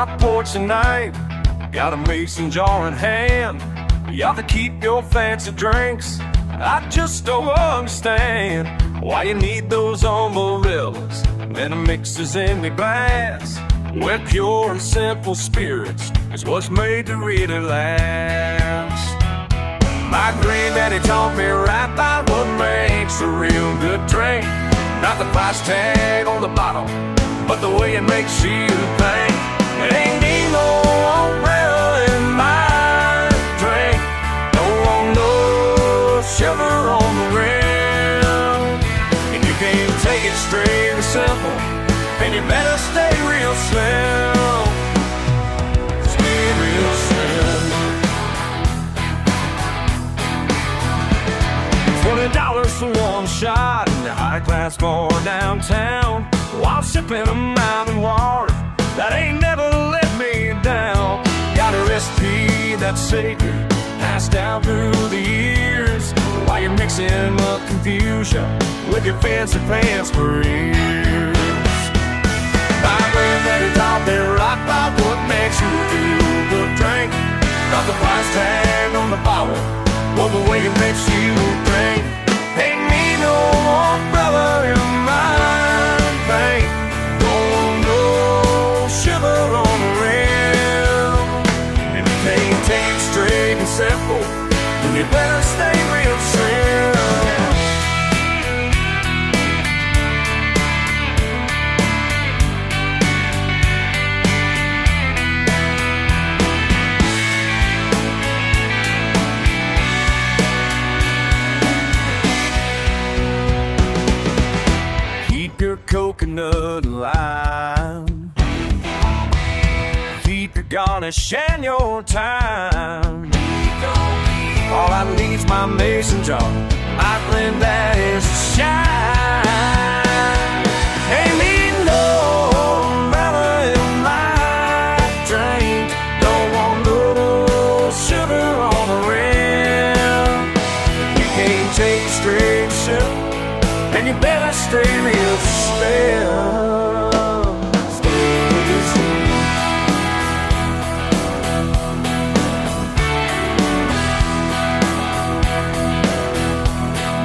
my porch tonight. Got a mason jar in hand. You ought to keep your fancy drinks. I just don't understand why you need those umbrellas and the mixers in the glass, when pure and simple spirits is what's made to really last. My granddaddy taught me right about what makes a real good drink. Not the price tag on the bottle, but the way it makes you think. It ain't need no umbrella in my drink. Don't want no sugar on the rim. And you can't take it straight and simple, and you better stay real slim. Stay real slim. $20 for one shot in the high-class bar downtown, while sipping a mountain water that ain't never let me down. Got a recipe that's sacred, passed down through the years, while you're mixing up confusion with your fancy pants for years. My granddaddy taught me right about what makes you feel good drink. Not the price tag on the bottle, but the way it makes you think. Ain't need no umbrella in my drink. Don't want no sugar on the rim. And you can't take it straight and simple, then you better stay real slim. Coconut and lime, keep your garnish and your thyme. All I need's my mason jar, my blend that is shine. Ain't need no umbrella in my drink. Don't want no sugar on the rim. You can't take it straight ship, and you better stay real slim.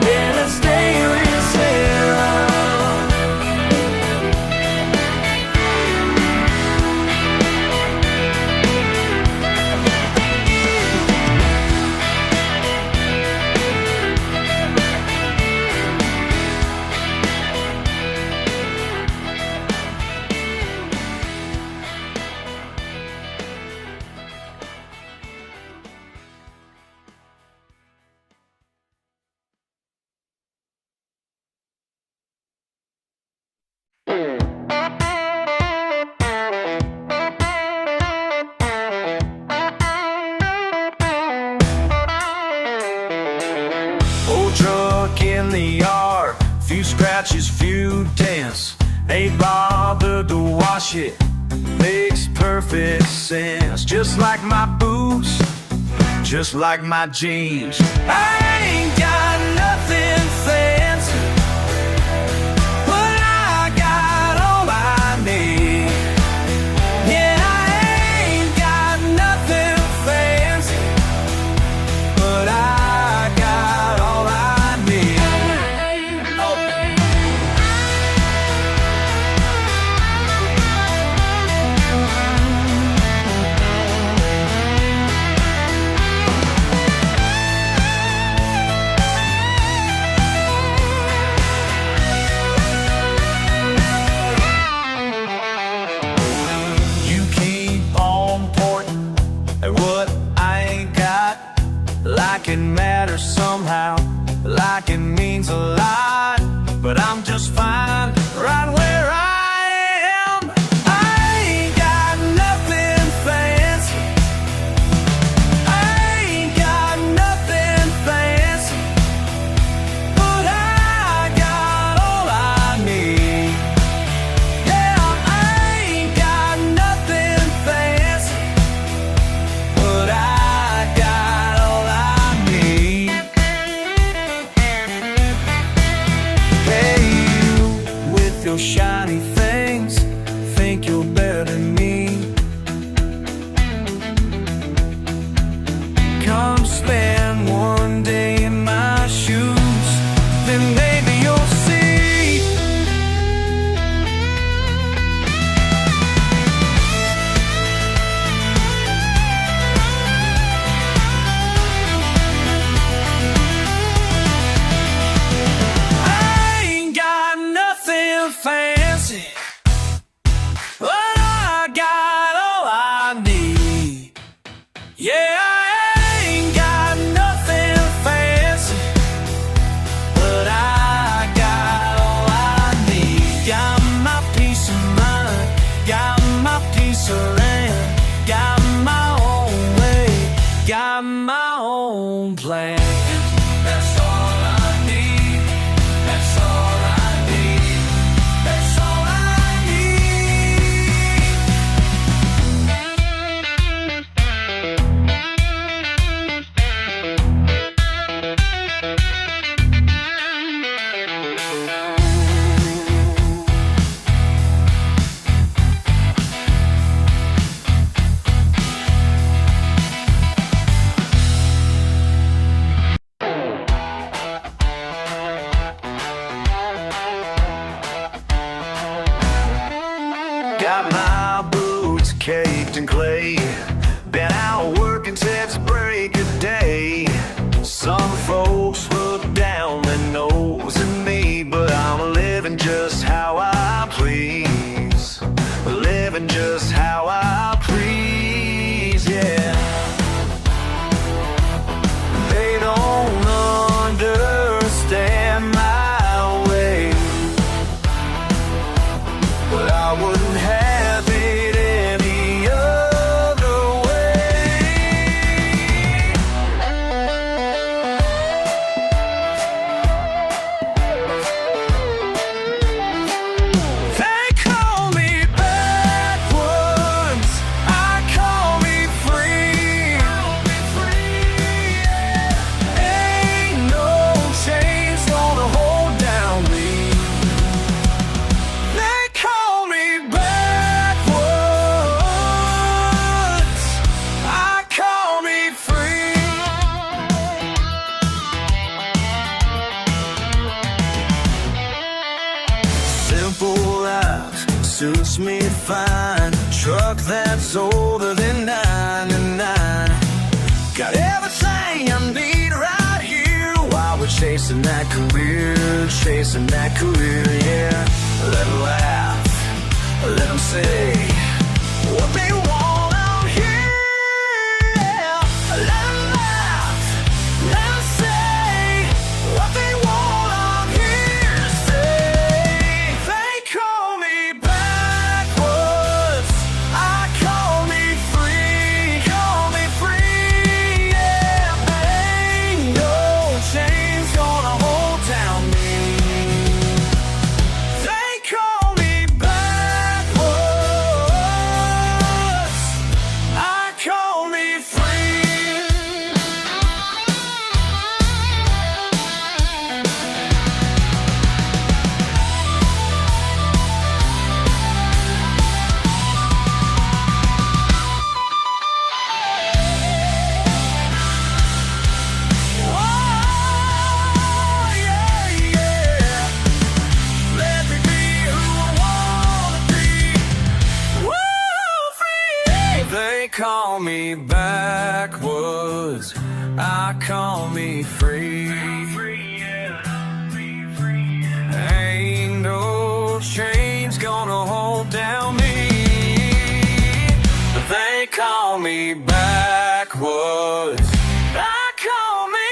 Better stay real slim. Old truck in the yard, few scratches, few dents. Ain't bothered to wash it, makes perfect sense. Just like my boots, just like my jeans. I ain't got nothing fancy, but I got all I need. Yeah, I ain't got nothing fancy, but I got all I need. You keep on pointing at what I ain't got, like it matters somehow, like it means a lot. But I'm just fine right where I am. I ain't got nothing fancy, I ain't got nothing fancy, but I got all I need. Yeah, I ain't got nothing fancy, but I got all I need. Hey, you own plan. That's all I need. That's all I need. That's all I need. Got my boots caked in clay. Been out working since break of day. Some folks look down their nose at me, but I'm living just how I please. Living just how I please, yeah. They don't understand my way, but I wouldn't have it any other way. They call me backwards, I call me free. Ain't no chains gonna hold down me. They call me backwards, I call me free. Simple life suits me fine. Truck that's older than 99. Got everything I need right here while we're chasing that career, yeah. Let 'em laugh, let 'em say what they want out here, yeah. Let 'em laugh, let 'em say what they want out here to say. They call me backwards, I call me free, yeah. Ain't no chains gonna hold down me. They call me backwards, I call me free. Oh, yeah, yeah. Let me be who I wanna be. Woo, free. They call me backwards, I call me free. Ain't no chains gonna hold down me. They call me backwards, I call me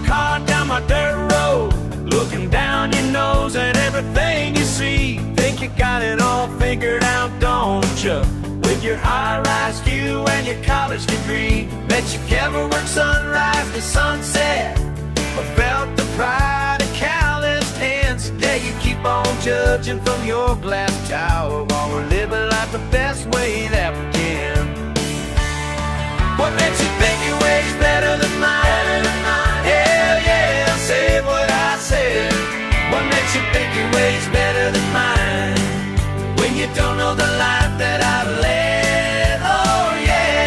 car down my dirt road, looking down your nose at everything you see. Think you got it all figured out, don't you? With your high-rise view and your college degree, bet you never worked sunrise to sunset, or felt the pride of calloused hands. Today you keep on judging from your glass tower, while we're living life the best way that we can. What makes you think your way's better than mine? Hell yeah, say what I said. What makes you think your way's better than mine, when you don't know the life that I've led? Oh yeah.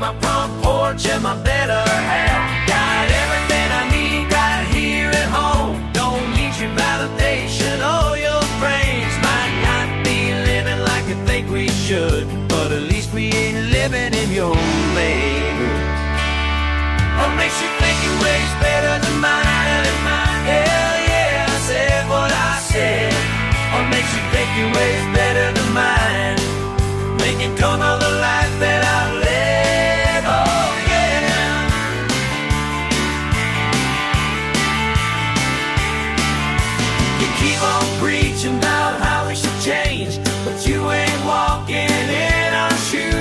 my front porch and my better half. Got everything I need right here at home. Don't need your validation or your praise. Might not be living like you think we should, but at least we ain't living in your neighborhood. What makes you think your way's better than mine? Hell yeah, I said what I said. What makes you think your way's better than mine? When you don't know the life that I live, oh yeah. You keep on preaching about how we should change, but you ain't walking in our shoes.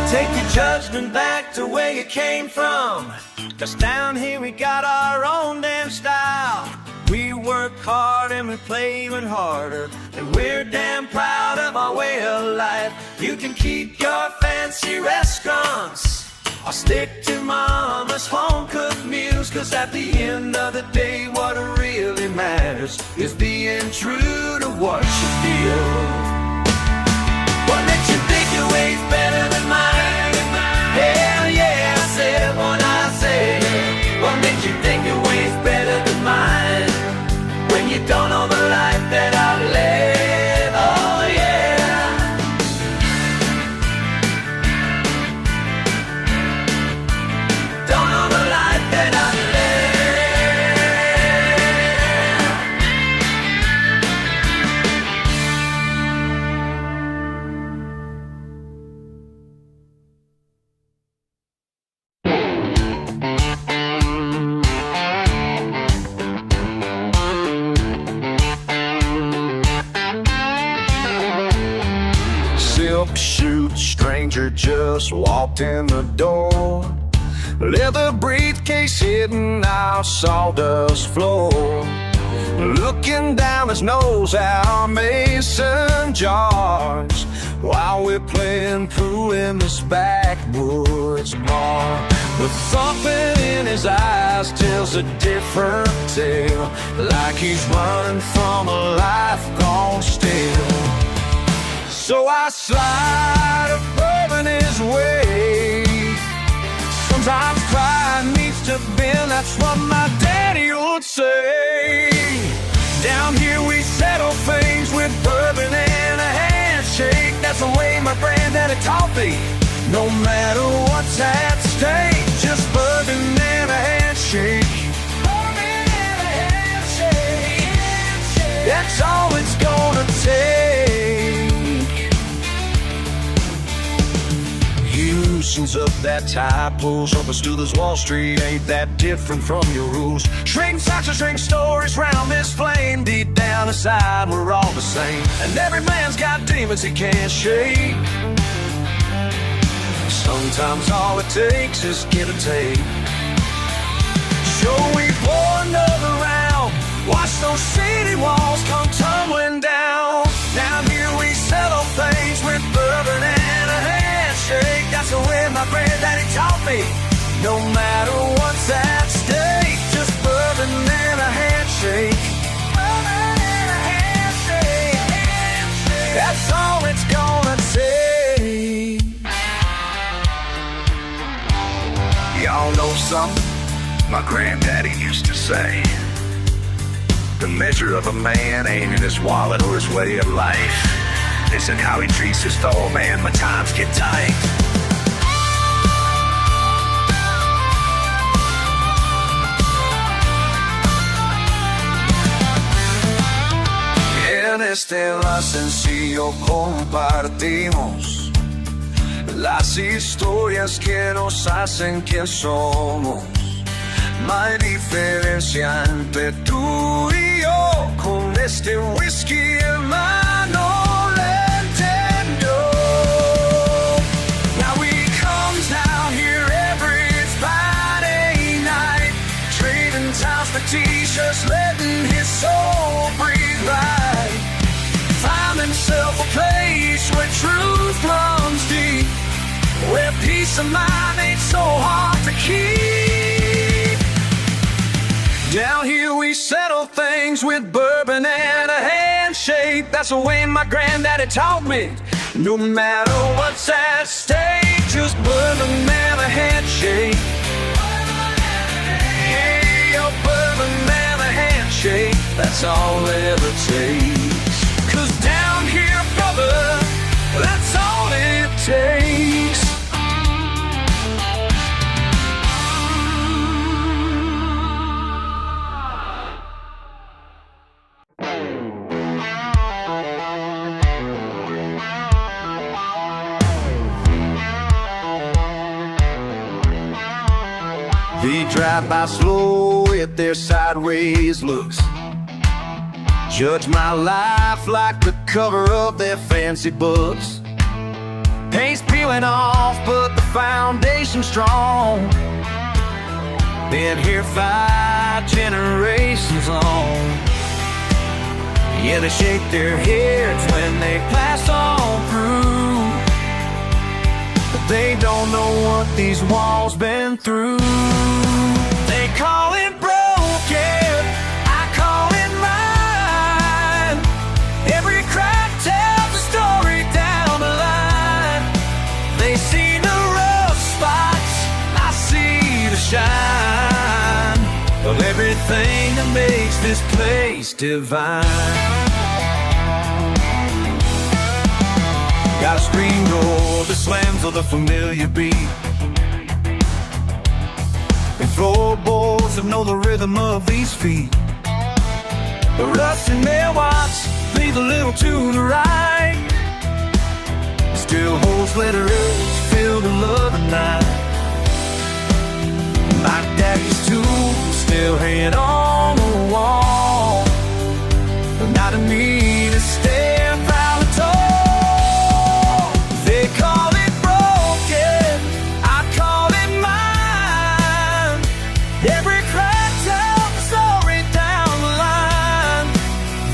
Take your judgment back to where you came from, 'cause down here we got our own damn style. We work hard and we play even harder, and we're damn proud of our way of life. You can keep your fancy restaurants or stick to mama's home-cooked meals, 'cause at the end of the day what really matters is being true to what you feel. What makes you think your way's better than mine? Hell yeah, I said what I said. What makes you think your way's better than mine? When you don't know the life that I live, oh yeah. Don't know the life that I live. Shoot, stranger just walked in the door. Leather briefcase hitting our sawdust floor. Looking down his nose at our mason jars, while we're playing pool in this backwoods bar. The thumping in his eyes tells a different tale, like he's running from a life gone still. So I slide a bourbon his way. Sometimes pride needs to bend, that's what my daddy would say. Down here we settle things with bourbon and a handshake. That's the way my granddaddy taught me. No matter what's at stake, just bourbon and a handshake. Bourbon and a handshake. That's all it's gonna take. Loosens up that tie, pulls up us to this Wall Street. Ain't that different from your rules? Trading socks or trading stories round this flame. Deep down inside we're all the same, and every man's got demons he can't shake. Sometimes all it takes is give and take. So we pour another round, watch those city walls come tumbling down. Down here we settle things with bourbon and a handshake. That's the way my granddaddy taught me. No matter what's at stake, just bourbon and a handshake. Bourbon and a handshake. That's all it's gonna take. Y'all know something my granddaddy used to say? The measure of a man ain't in his wallet or his way of life. It's in how he treats his fellow man when times get tight. En este enlace sencillo compartimos las historias que nos hacen quien somos. No hay diferencia entre tú y yo, con este whisky en mano le entiendo. Now we comes down here every Friday night. yourself a place where truth runs deep, where peace of mind ain't so hard to keep. Down here we settle things with bourbon and a handshake. That's the way my granddaddy taught me. No matter what's at stake, just bourbon and a handshake. Yeah, a bourbon and a handshake, that's all it ever takes. 'Cause down here, brother, that's all it takes. They drive by slow with their sideways looks, judge my life like the cover of their fancy books. Paint's peeling off, but the foundation's strong. Been here 5 generations long. Yeah, they shake their heads when they pass on through, but they don't know what these walls been through. They call it broken, I call it mine. Every crack tells a story down the line. They see the rough spots, I see the shine of everything that makes this place divine. Got a screen door that slams on the familiar beat, and floorboards that know the rhythm of these feet. The rusty mailbox leads a little to the right, still holds letters filled with love and night. My daddy's tools still hanging on the wall, but not in me to stand proud and tall. They call it broken, I call it mine. Every crack tells a story down the line.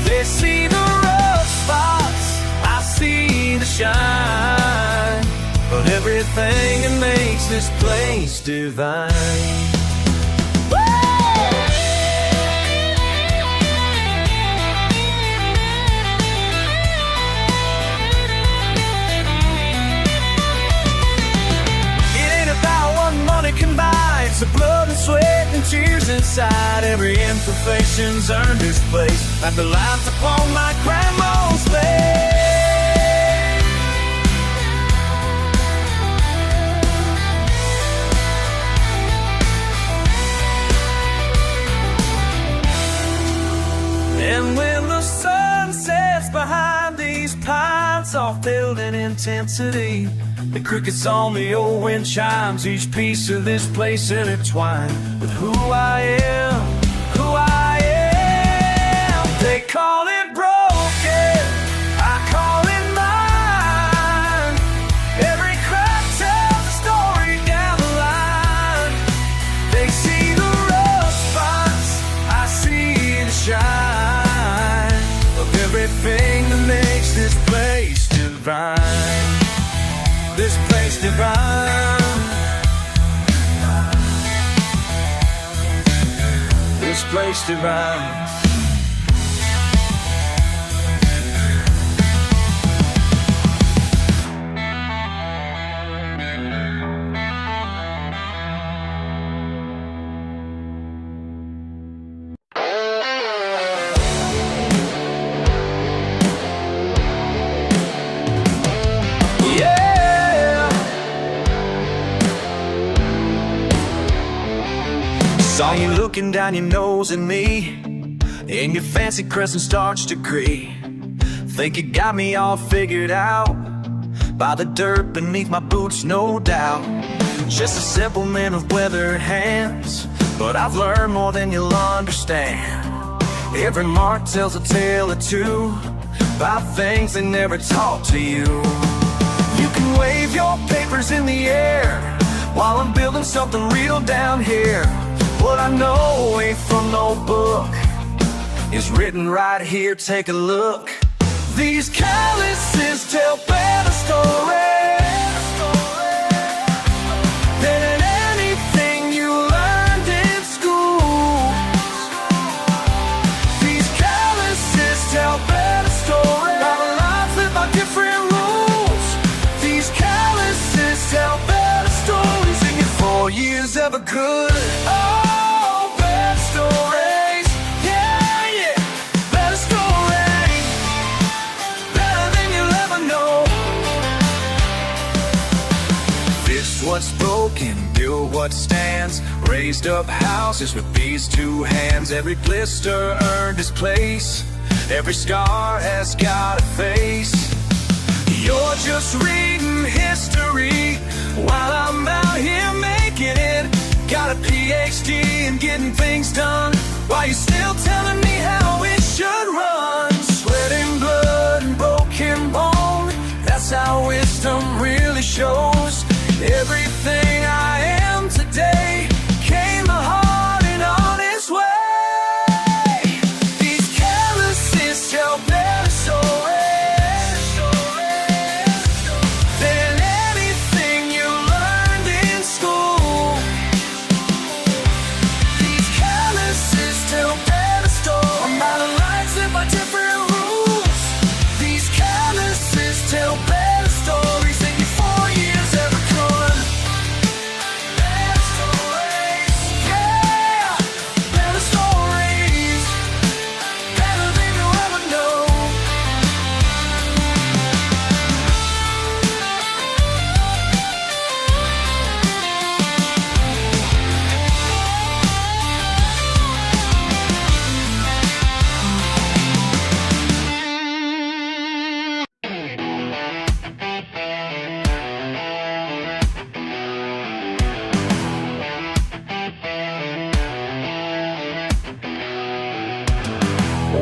They see the rough spots, I see the shine, but everything that makes this place divine. Can buy. It's the blood and sweat and tears inside. Every imperfection's earned its place, like the lines upon my grandma's face. And when the sun sets behind these pines, soft building intensity, the crickets on the old wind chimes, each piece of this place intertwined with who I am, who I am. They call it broken, I call it mine. Every crack tells a story down the line. They see the rough spots, I see the shine of everything that makes this place divine. This place divine. This place divine. Saw you looking down your nose at me in your fancy crescent starch degree. Think you got me all figured out by the dirt beneath my boots, no doubt. Just a simple man with weathered hands, but I've learned more than you'll understand. Every mark tells a tale or two about things they never taught to you. You can wave your papers in the air while I'm building something real down here. What I know ain't from no book, is written right here, take a look. These calluses tell better stories than anything you learned in school. These calluses tell better stories about a life lived by different rules. These calluses tell better stories. In your 4 years ever good? Oh, better stories. Yeah, yeah, better stories. Better than you'll ever know. Fix what's broken, build what stands. Raised up houses with these two hands. Every blister earned its place. Every scar has got a face. You're just reading history while I'm out here making it. Got a PhD in getting things done while you're still telling me how it should run. Sweat and blood and broken bone, that's how wisdom really shows. Everything I am today came a hard and honest way. These calluses tell better stories than anything you learned in school. These calluses tell better stories about a life lived by different rules. These calluses tell better stories than your 4 years ever could. Better stories, yeah, better stories, better than you'll ever know.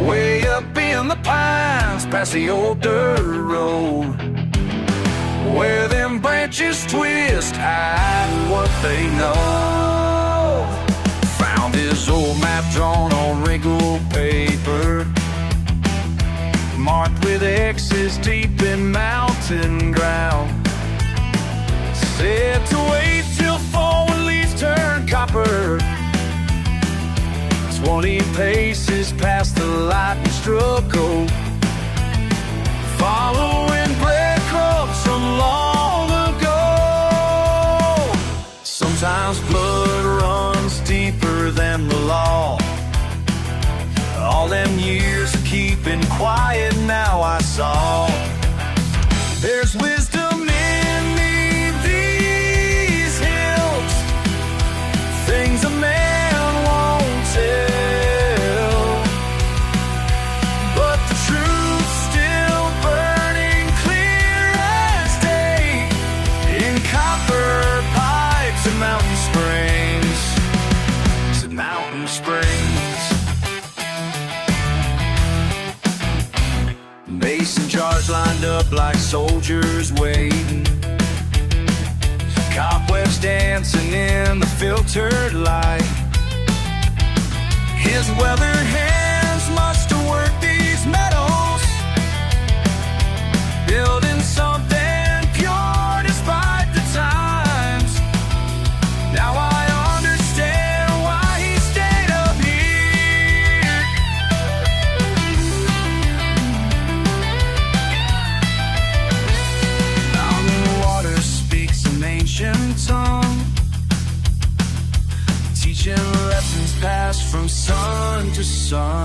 Way up in the pines, past the old dirt road, where them branches twist, hide what they know. Found his old map drawn on wrinkled paper, marked with X's deep in mountain ground. Said to wait till fall when leaves turn copper. 20 paces past the lightning struck oak, following breadcrumbs from long ago. Sometimes blood runs deeper than the law. All them years of keeping quiet, now I saw there's wisdom in these hills, things a man won't tell, but the truth's still burning clear as day in copper pipes and mountain springs. To mountain springs. Mason jars lined up like soldiers waiting, cobwebs dancing in the filtered light. His weathered hands must have worked these metals, building something pure despite the times. Now I understand why he stayed up here. Mountain water speaks an ancient tongue, teaching lessons passed from sun to sun.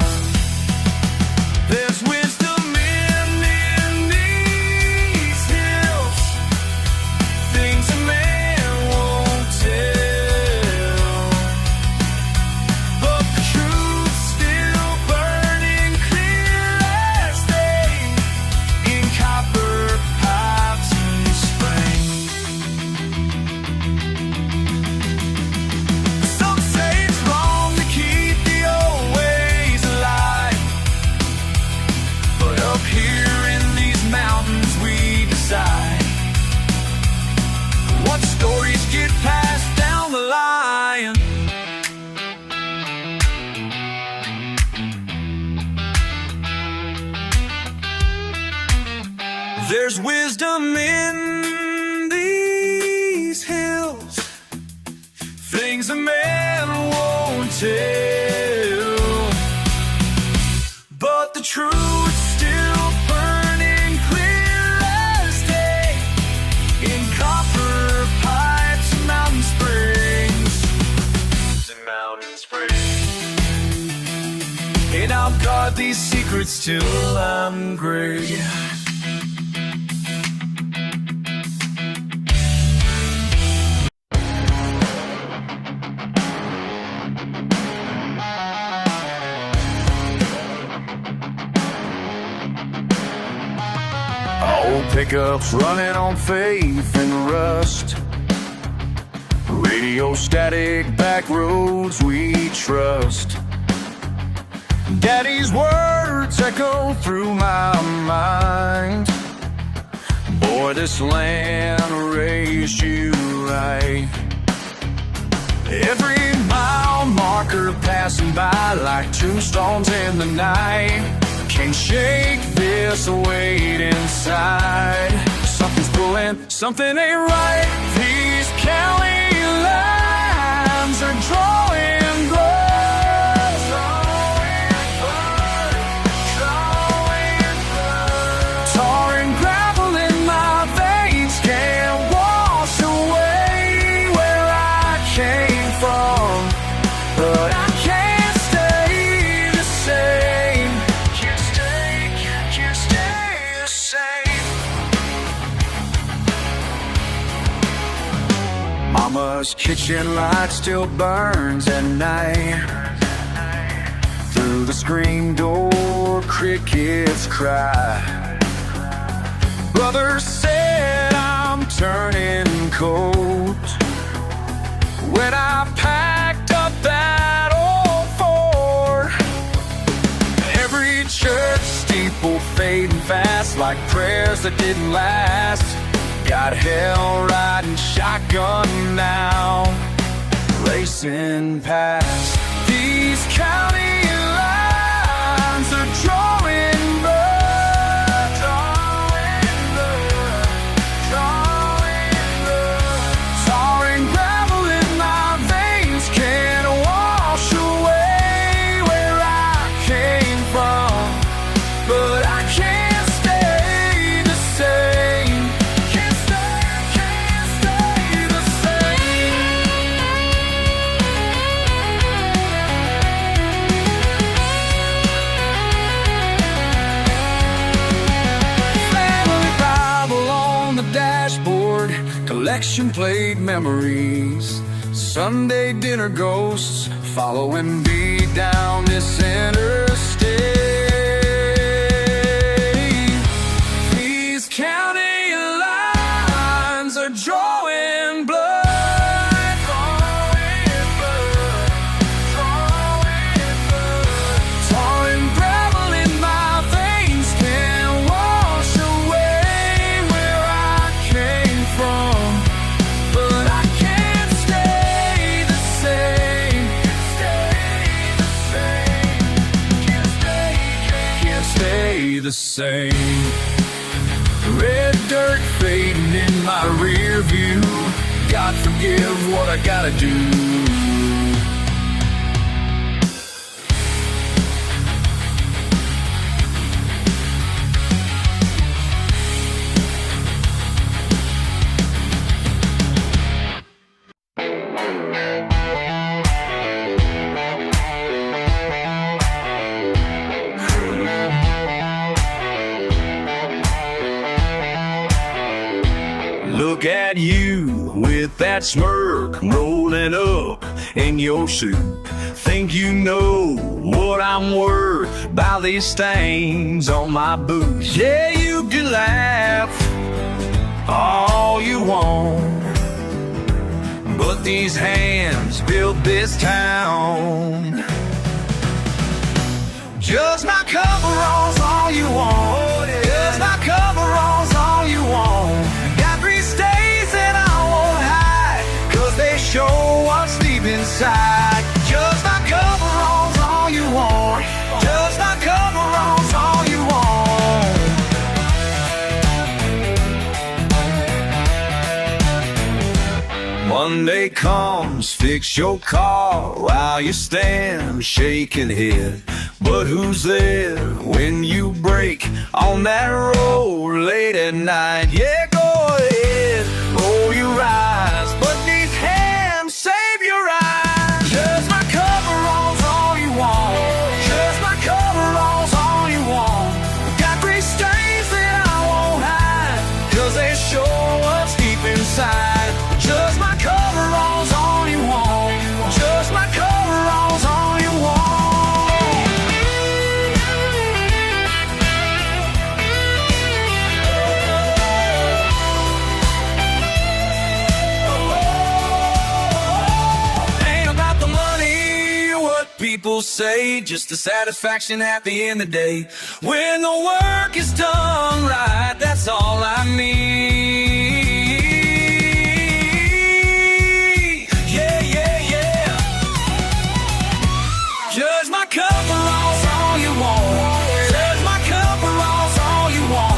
There's wisdom in these hills, things a man won't tell, but the truth's still burning clear as day in copper pipes and mountain springs. And I'll guard these secrets till I'm gray. Old pickups running on faith and rust, radio static, back roads we trust. Daddy's words echo through my mind. Boy, this land raised you right. Every mile marker passing by like tombstones in the night. Can't shake this weight inside. Something's pulling, something ain't right. These county lines are drawing blood, tar and gravel in my veins can't wash away where I came from, but I can't stay the same. Can't stay the same. Mama's kitchen light still burns at night. Through the screen door, crickets cry. Brother said I'm turning cold. When I packed up that old Ford, every church steeple fading fast like prayers that didn't last. Got hell riding shotgun now, racing past. These county lines are drawing blood, tar and gravel in my veins can't wash away where I came from, but I can't stay the same. Can't stay the same. Family Bible on the dashboard, collection plate memories, Sunday dinner ghosts following me down this interstate. These county lines are drawing blood, tar and gravel in my veins can't wash away where I came from, but I can't stay the same. Can't stay the same. Red dirt fading in my rear view. God forgive what I gotta do. Look at you with that smirk rolling up in your suit. Think you know what I'm worth by these stains on my boots. Yeah, you can laugh all you want, but these hands built this town. Just my coveralls all you want. Just my coveralls all you want. Got 3 stays and I won't hide, 'cause they show what's deep inside. Just my coveralls all you want. Just my coveralls all you want. Monday comes, fix your car while you stand shaking head. But who's there when you break on that road late at night? Yeah, go ahead, roll your eyes, but these hands save your eyes. Just my coveralls, all you want. Just my coveralls, all you want. Got three stains that I won't hide, 'cause they show what's deep inside. Just my coveralls, all you want. Just my coveralls, all you want. Ain't about the money, what people say, just the satisfaction at the end of the day. When the work is done right, that's all I need. Judge my coveralls, all you want. Judge my coveralls, all you want.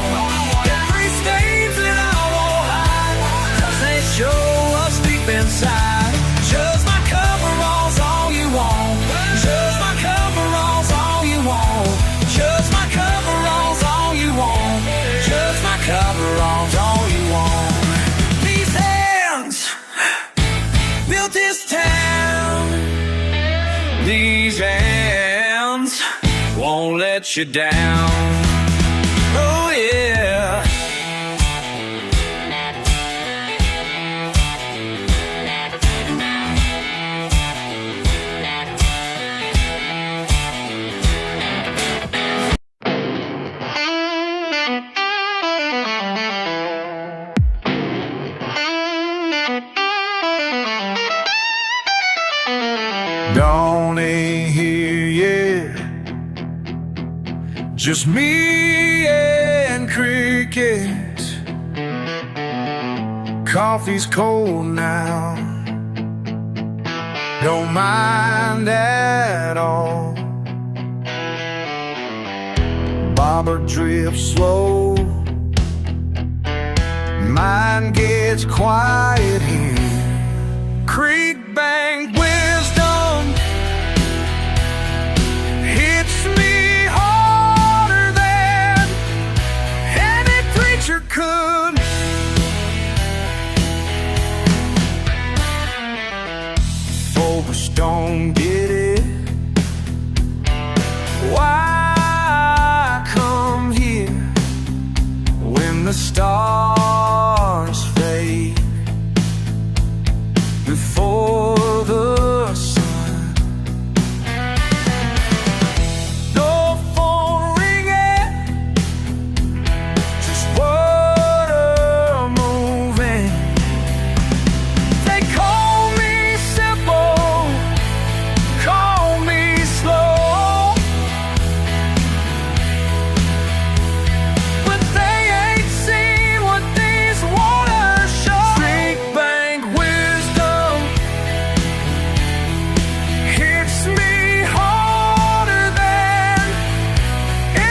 Got three stains that I won't hide, 'cause they show us deep inside. Judge my coveralls, all you want. Judge my coveralls, all you want. Judge my coveralls, all you want. Judge my coveralls, all you want. These hands built this town. These hands won't let you down. Oh yeah. Dawn ain't here yet, just me and crickets. Coffee's cold now, don't mind at all. Bobber drifts slow, mind gets quiet here. Creek bank wisdom hits me harder than any preacher could. Folks don't get it, why come here when the stars fade before the sun? No phone ringing, just water moving. They call me simple, call me slow, but they ain't seen what these waters show. Creek bank wisdom hits me harder than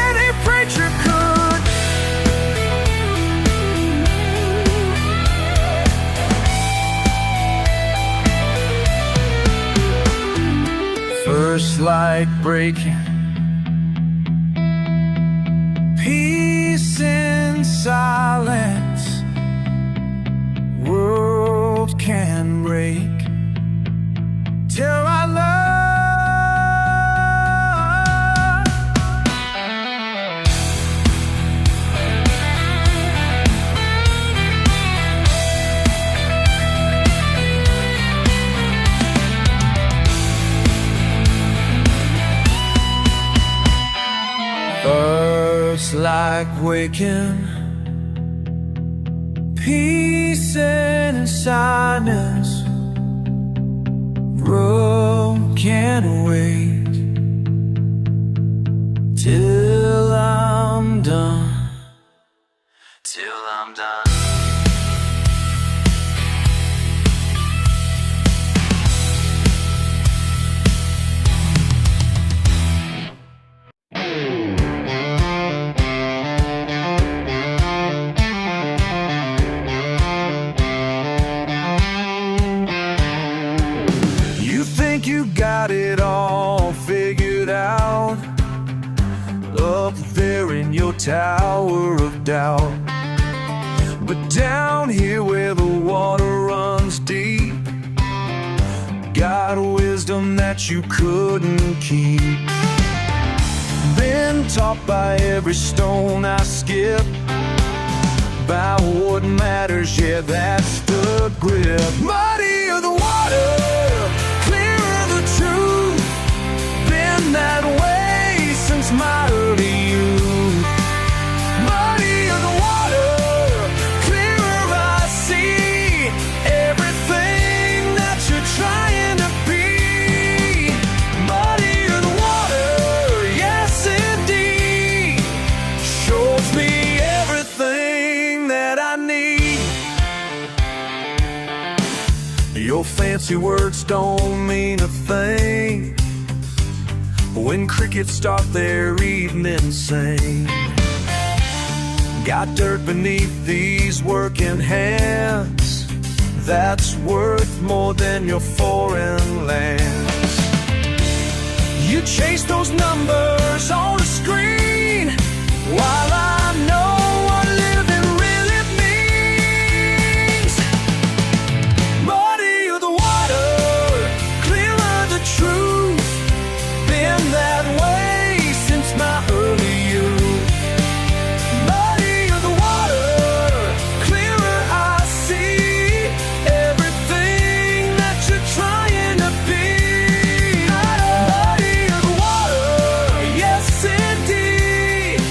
any preacher could. First light breaking, peace in silence. World can break till I learn. First like waking, peace in silence. World can't wait till I'm done. Till I'm done. up there in your tower of doubt. But down here where the water runs deep, got a wisdom that you couldn't keep. Been taught by every stone I skip, about what matters, yeah, that's the grip. Muddier the water, clearer the truth. Been that way since my early youth. Muddier the water, clearer I see everything that you're trying to be. Muddier the water, yes indeed, shows me everything that I need. Your fancy words don't mean a thing when crickets start their evening sing. Got dirt beneath these working hands that's worth more than your foreign lands. You chase those numbers on a screen while I know what living really means. Muddier the water, clearer the truth. Been that way since my early youth. Muddier the water, clearer I see everything that you're trying to be. Muddier the water, yes indeed,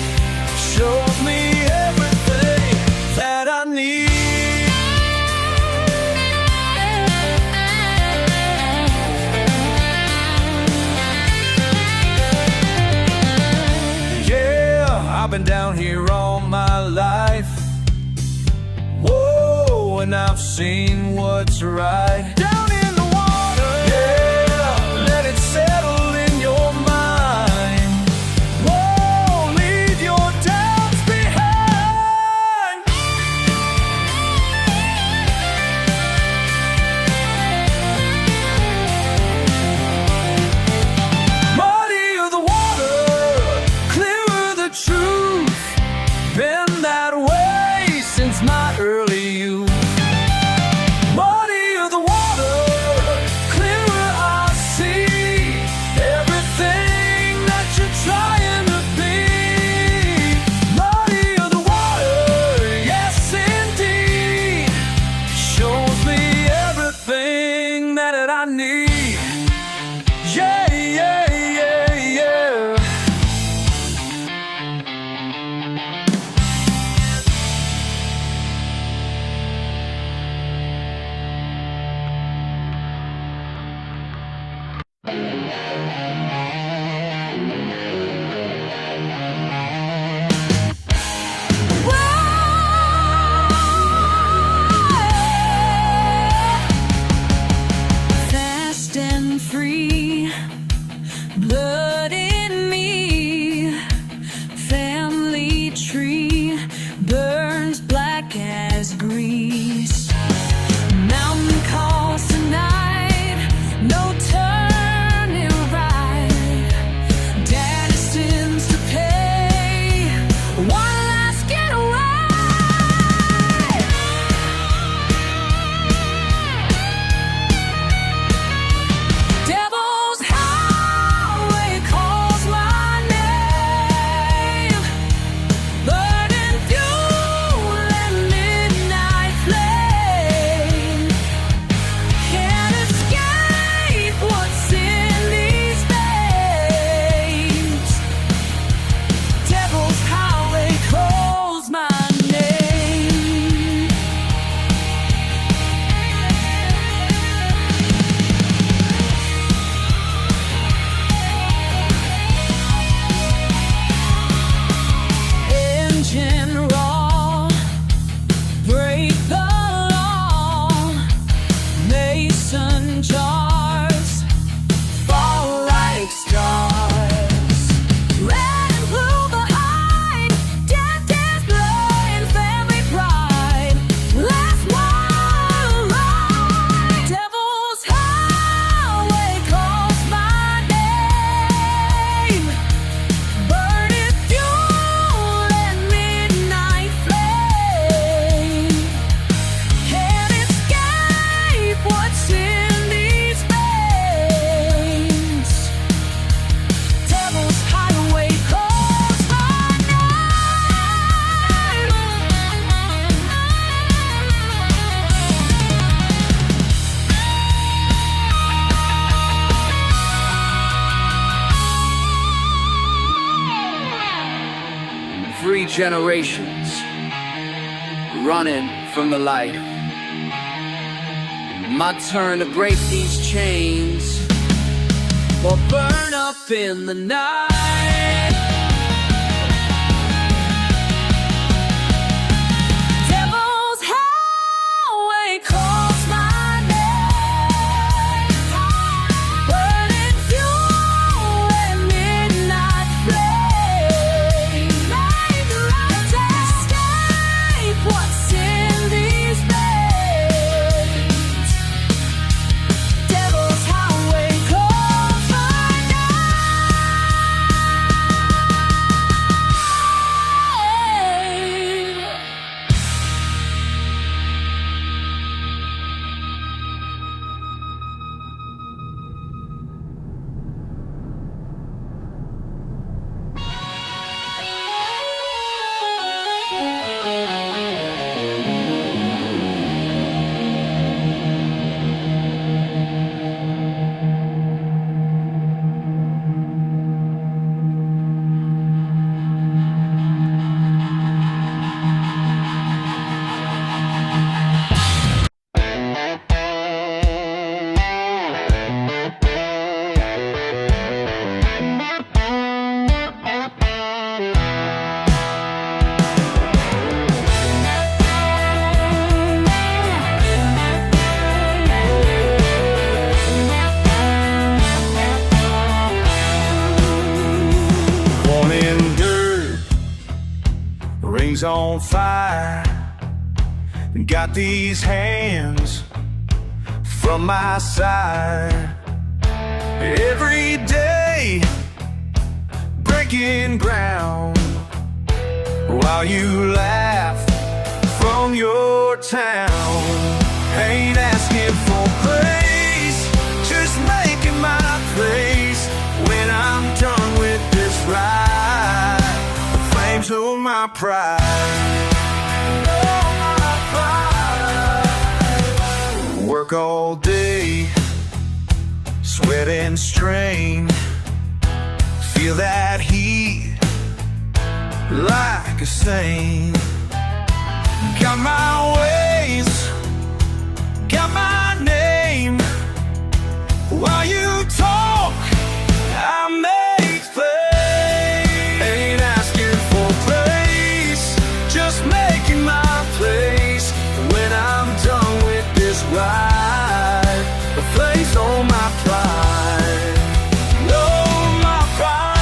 shows me everything that I need. Yeah, I've been down here all my life. Whoa, and I've seen what's right. Down in the water, yeah, let it settle in your mind. Whoa, leave your doubts behind. Muddier the water, clearer the truth. Been that way since my early youth. Muddier the water, clearer I see everything that you're trying to be. Muddier the water, yes indeed, shows me everything that I need. Yeah, yeah, yeah, yeah. Fast and free, blood in me, family tree burns black as grease. Mountain calls tonight, no turning right. Daddy sins to pay, one last getaway. Devil's highway calls my name, burning fuel and midnight flame. Can't escape what's in these veins. Devil's highway calls my name. Engine raw, break the law. Mason jars fall like stars. Red and blue behind, death is blood and family pride. Last one ride. Devil's highway calls my name, burning fuel 3 generations running from the light. My turn to break these chains or burn up in the night. Devil's highway calls my name, burning fuel and midnight flame. Make the right escape what's in these veins. Devil's highway calls my name. Morning dirt, rings on fire. Got these hands from my side. Every day, breaking ground while you laugh from your town. Ain't asking for praise, just making my place. When I'm done with this ride, the flames of my pride. Work all day, sweat and strain. Feel that heat like a stain. Got my ways, got my name. While you talk, I make plays. Ain't asking for praise, just making my place. When I'm done with this ride, the flames on my pride. Oh, my pride.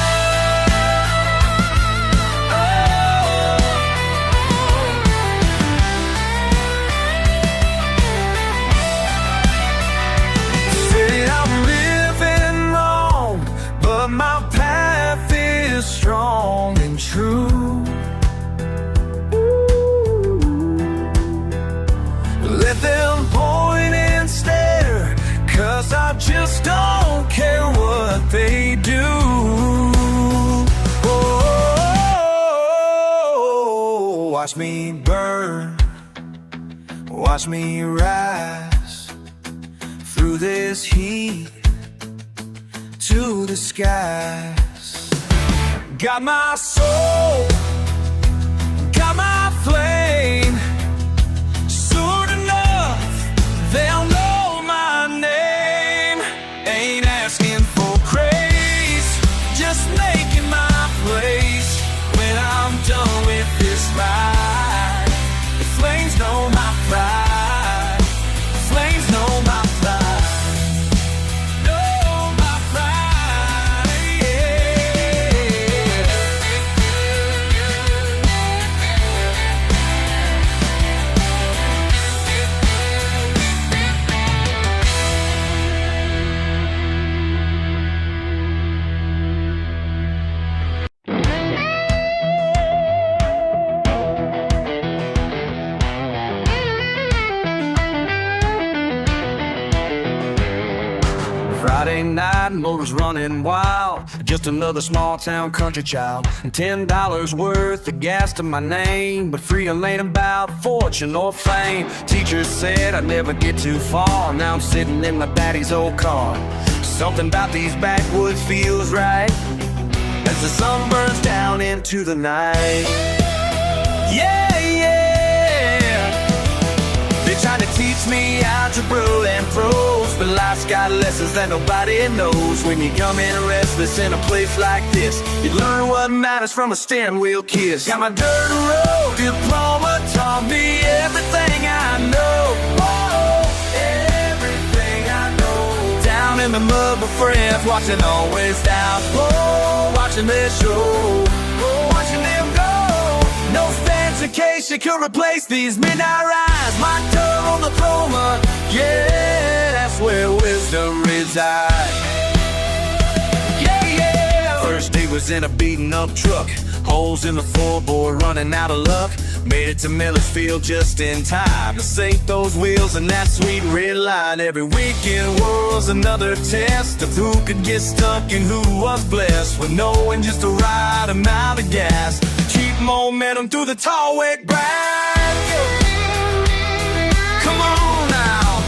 Say I'm living wrong, but my path is strong and true. Let them point and stare, 'cause I just don't care what they do. Oh, watch me burn, watch me rise through this heat to the skies. Got my soul, got my flame. Soon enough, they'll know my name. Ain't asking for praise, just making my place. When I'm done with this ride, the flames know my pride. The flames know my pride. Know my pride, yeah. Friday night, motors running wild. Just another small town country child. $10 worth of gas to my name, but free ain't about fortune or fame. Teachers said I'd never get too far. Now I'm sitting in my daddy's old car. Something about these backwoods feels right. as the sun burns down into the night. Yeah, they trying to teach me algebra and prose, but life's got lessons that nobody knows. When you come in restless in a place like this, you learn what matters from a steering wheel kiss. Got my dirt road diploma, taught me everything I know. Whoa, everything I know. Down in the mud with friends, watching always down. Whoa, watching their show. Whoa, watching them go. No education could replace these midnight rides. My turbo diploma, yeah, that's where wisdom resides. Yeah. First day was in a beaten up truck, holes in the floorboard, running out of luck. Made it to Millersfield just in time to sink those wheels in that sweet red line. Every weekend was another test of who could get stuck and who was blessed with knowing just the right amount of gas. Keep momentum through the tall wet grass. Come on now,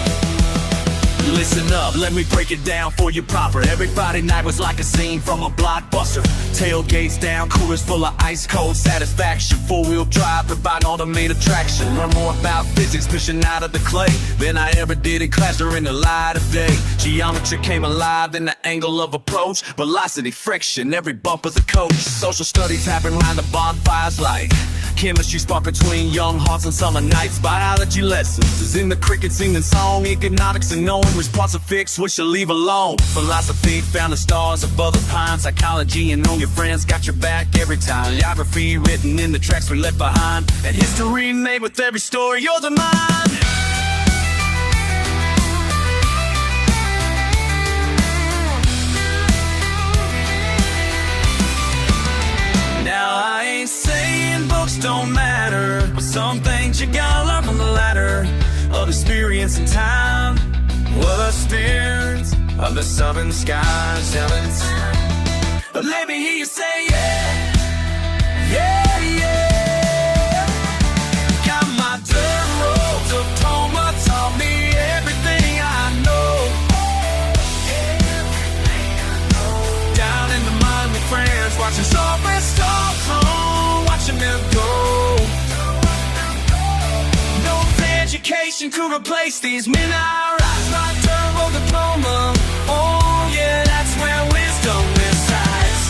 listen up, let me break it down for you proper. Every Friday night was like a scene from a blockbuster. Tailgates down, coolers full of ice cold satisfaction. Four-wheel drive, provide automated traction. Learn more about physics, fishing out of the clay than I ever did in class during the light of day. Geometry came alive in the angle of approach. Velocity, friction, every bump is a coach. Social studies happen around the bonfire's light. Chemistry spark between young hearts and summer nights. Biology lessons is in the cricket singing song. Economics and knowing which parts are fixed, which you'll leave alone. Philosophy found the stars above the pines. Psychology and know your friends got your back every time. Geography written in the tracks we left behind, and history made with every story yours and mine. Now I ain't saying books don't matter, but some things you gotta learn from the ladder of experience and time. Well, the spirits of the southern skies, heavens. Let me hear you say yeah, yeah. Got my dirt road diploma, taught me everything I know. Down in the mine with friends, watching software stars on, watching them go. No education could replace these midnight rides. My turbo diploma, oh yeah, that's where wisdom resides.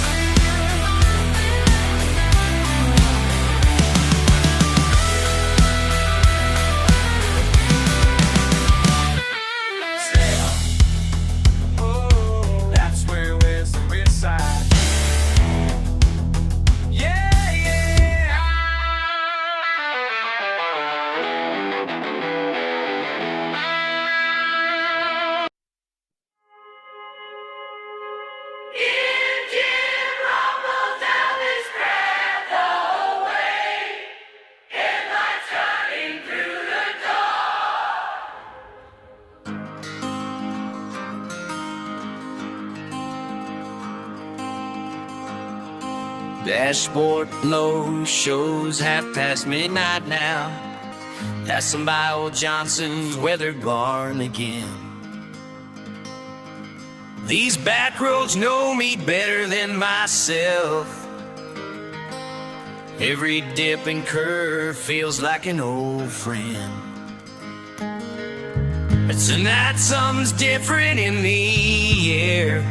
Oh, that's where wisdom resides. Dashboard low, shows midnight now. Passing by old Johnson's weather barn again. These back roads know me better than myself. Every dip and curve feels like an old friend. But tonight something's different in the air.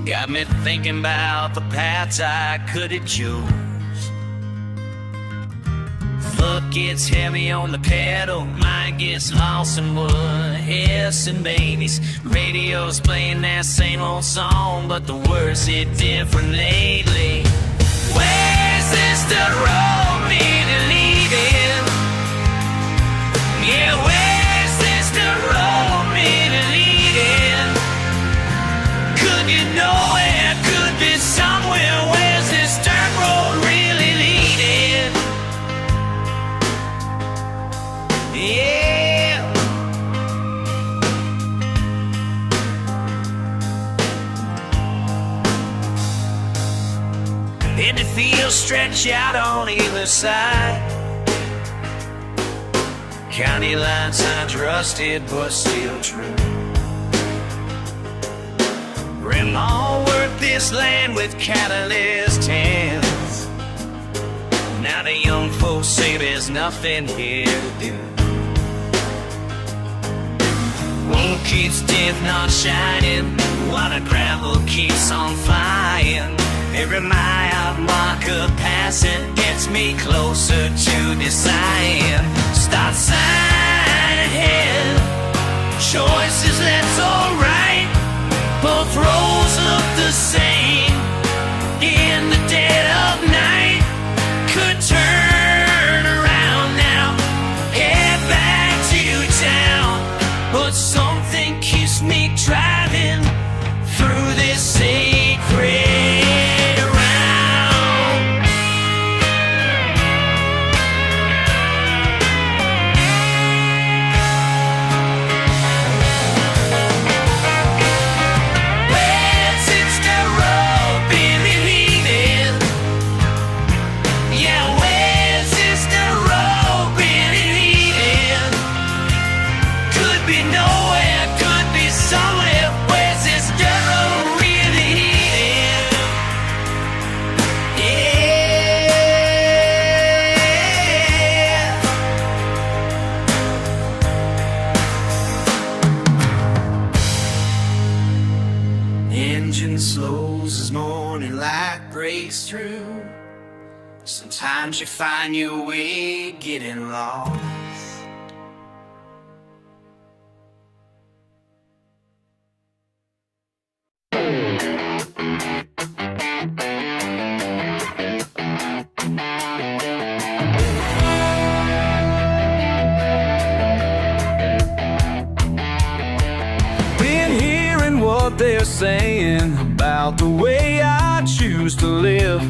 Got me thinking about the paths I could have chose. Foot gets heavy on the pedal, mind gets lost in wood, hissing babies. Radio's playing that same old song, but the words hit different lately. Where's this the road me to leaving? Yeah, where's this the road me to leaving? Could you know it could be somewhere? Where's this dirt road really leading? Yeah. And the fields stretch out on either side. County line signs rusted but still true. Grandma worked this land with catalyst hands. Now the young folks say there's nothing here to do. One keeps death not shining, while the gravel keeps on flying. Every mile marker passing gets me closer to deciding. Start sign ahead, choices, that's alright. Both roads look the same in the dead of night. Could turn around now, head back to town, but something keeps me driving through this sacred slows as morning light breaks through. Sometimes you find your way getting lost. What they're saying about the way I choose to live,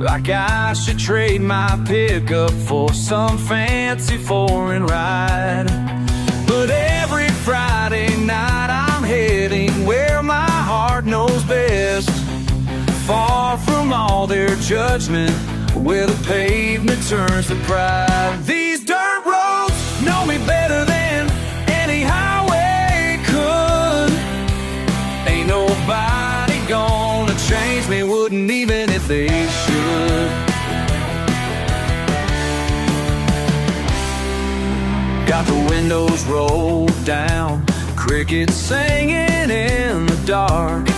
like I should trade my pickup for some fancy foreign ride. But every Friday night I'm heading where my heart knows best, far from all their judgment, where the pavement turns to pride. These dirt roads know me better than any highway could. Ain't nobody gonna change me, wouldn't even if they should. Got the windows rolled down, crickets singing in the dark,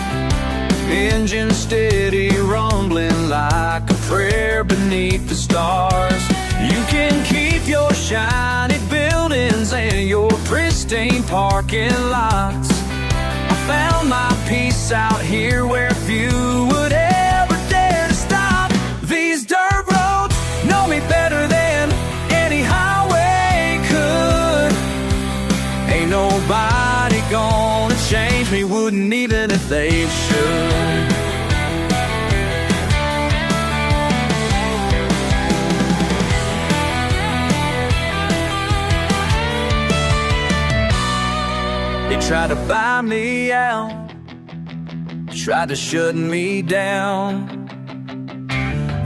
engine steady rumbling like a prayer beneath the stars. You can keep your shiny buildings and your pristine parking lots. Found my peace out here where few would ever dare to stop. These dirt roads know me better than any highway could. Ain't nobody gonna change me, wouldn't even if they should. They tried to buy me out, tried to shut me down,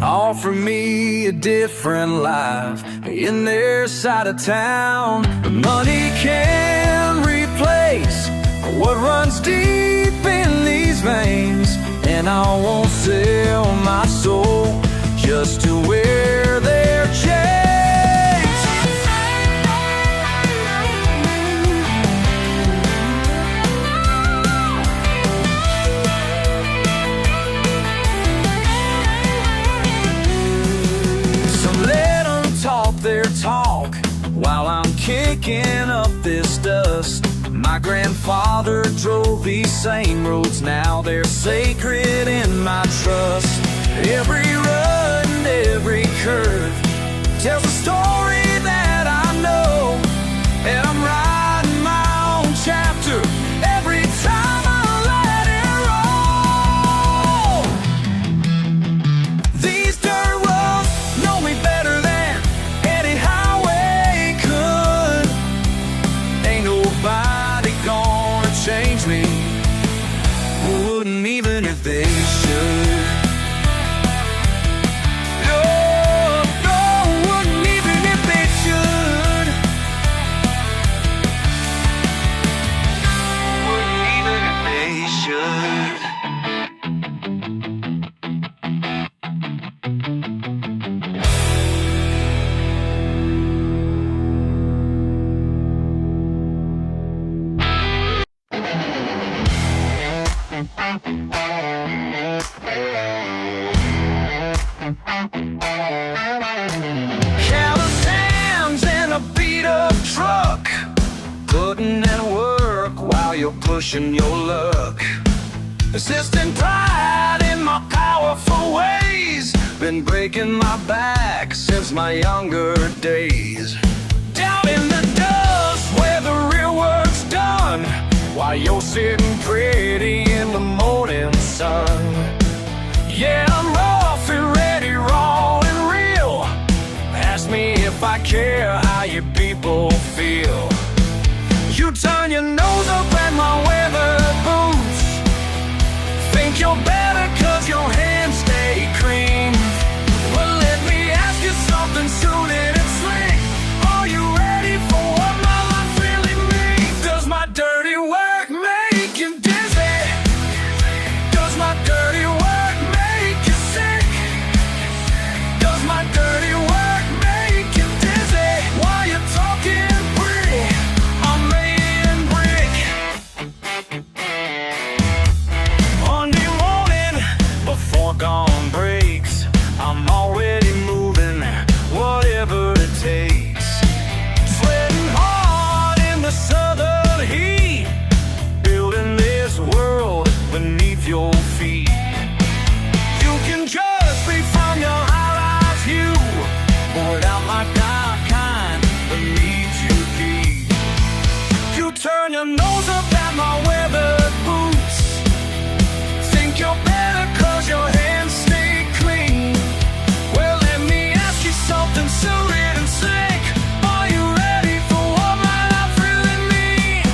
offer me a different life in their side of town. But money can replace what runs deep in these veins, and I won't sell my soul just to wear their chains. Their talk while I'm kicking up this dust. My grandfather drove these same roads, now they're sacred in my trust. Every rut and every curve tells a story that I know, and I'm writing my own chapter every time I let it roll. These dirt roads know me better than change me, wouldn't even if they should. Callous hands in a beat-up truck, putting in work while you're pushing your luck. Persistent pride in my powerful ways, been breaking my back since my younger days. Down in the dust where the real work's done, while you're sitting pretty in the morning sun. Yeah, I'm rough and ready, raw and real. Ask me if I care how you people feel. You turn your nose up at my weathered boots, think you're better cause your hands stay clean. Well, let me ask you something suited and slick. Are you ready for what my life really means? Does my dirty work make you dizzy? Does my dirty work make you sick? Does my dirty work make you dizzy? While you're talking pretty, I'm laying brick. Monday morning before dawn breaks, I'm already moving, whatever it takes. Sweating hard in the southern heat, building this world beneath your feet. You can judge me from your high-rise view, but without my dark kind beneath your feet. You turn your nose up at my weathered boots, think you're better cause your hands stay clean. Well, let me ask you something suited and sick. Are you ready for what my life really means?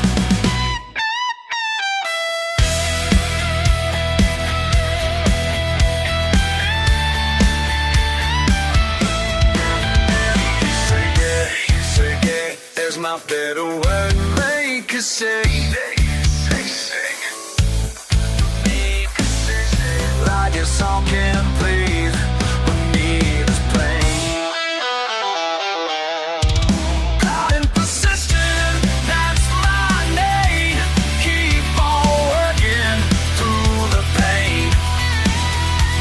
You say yeah, there's my better word, make you say. Like your song can't please beneath this plane. Proud and persistent, that's my name. Keep on working through the pain.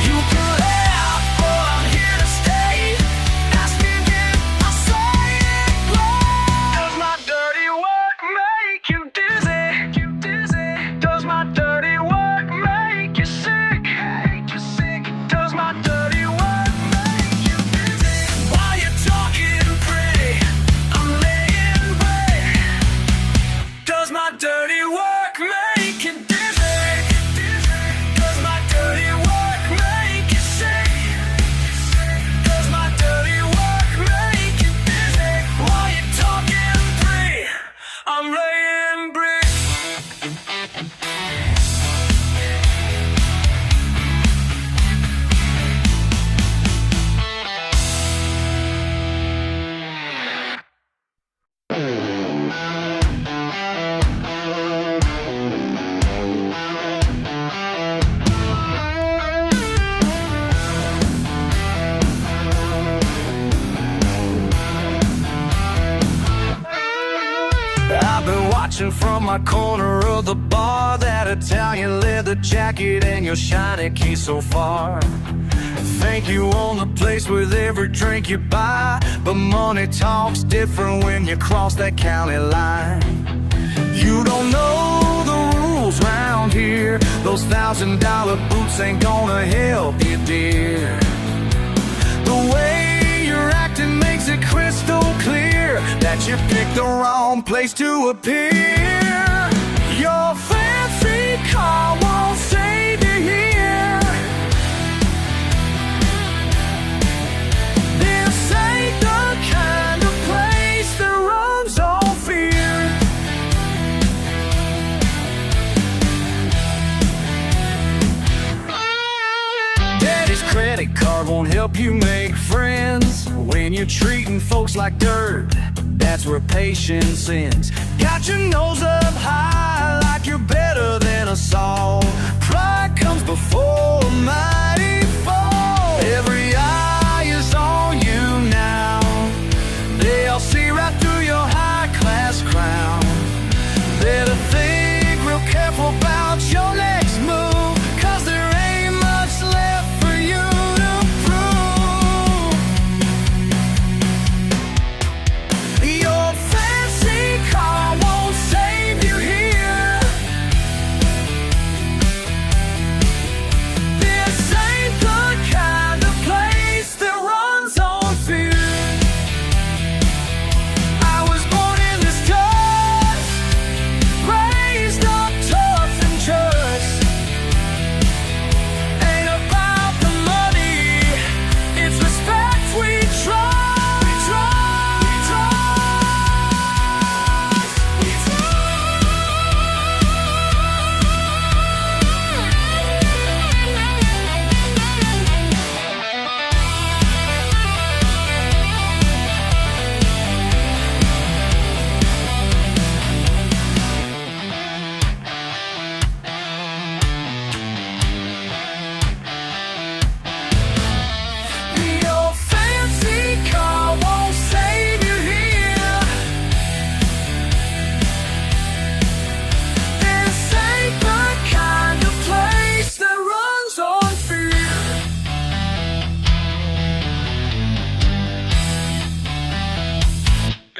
You can laugh, but I'm here to stay. Ask me again, I'll say it loud. Does my dirty work make you dizzy? Does my dirty work make you sick? Does my dirty work make you dizzy? While you're talking pretty, I'm laying brick. Does my dirty work make you dizzy? Does my dirty work make you sick? Does my dirty work make you dizzy? While you're talking pretty, I'm laying brick. I've been watching from my corner of the bar, that Italian leather jacket and your shiny key so far. Think you own the place with every drink you buy, but money talks different when you cross that county line. You don't know the rules round here, those $1,000 boots ain't gonna help you, dear. The way you're acting makes it crystal clear that you picked the wrong place to appear. Your fancy car won't save you here. This ain't the kind of place that runs on fear. Daddy's credit card won't help you make friends when you're treating folks like dirt. That's where patience ends. Got your nose up high like you're better than us all. Pride comes before a mighty fall. Every eye is on you now. They'll see right through your high-class crown. Better think real careful about your next move, 'cause there ain't much left for you to prove.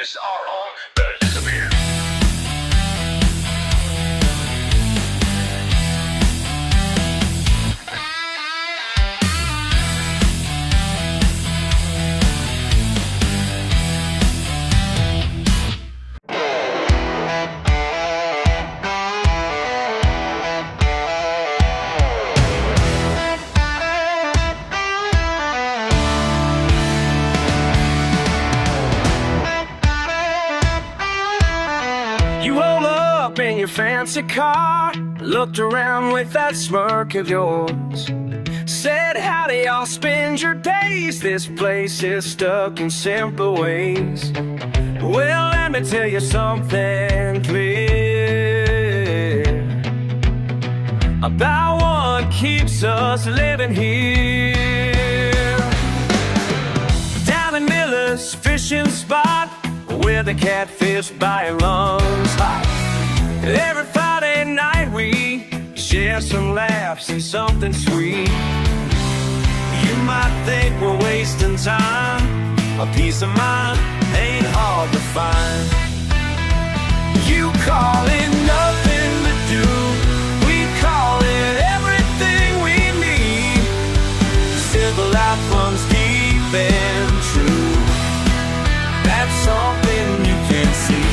This are on the disappear. You roll up in your fancy car, looked around with that smirk of yours. Said, how do y'all spend your days? This place is stuck in simple ways. Well, let me tell you something clear about what keeps us living here. Down in Miller's fishing spot, where the catfish by lungs hot. Every Friday night we share some laughs and something sweet. You might think we're wasting time. A peace of mind ain't hard to find. You call it nothing to do, we call it everything we need. Simple life runs deep and true. That's something you can see.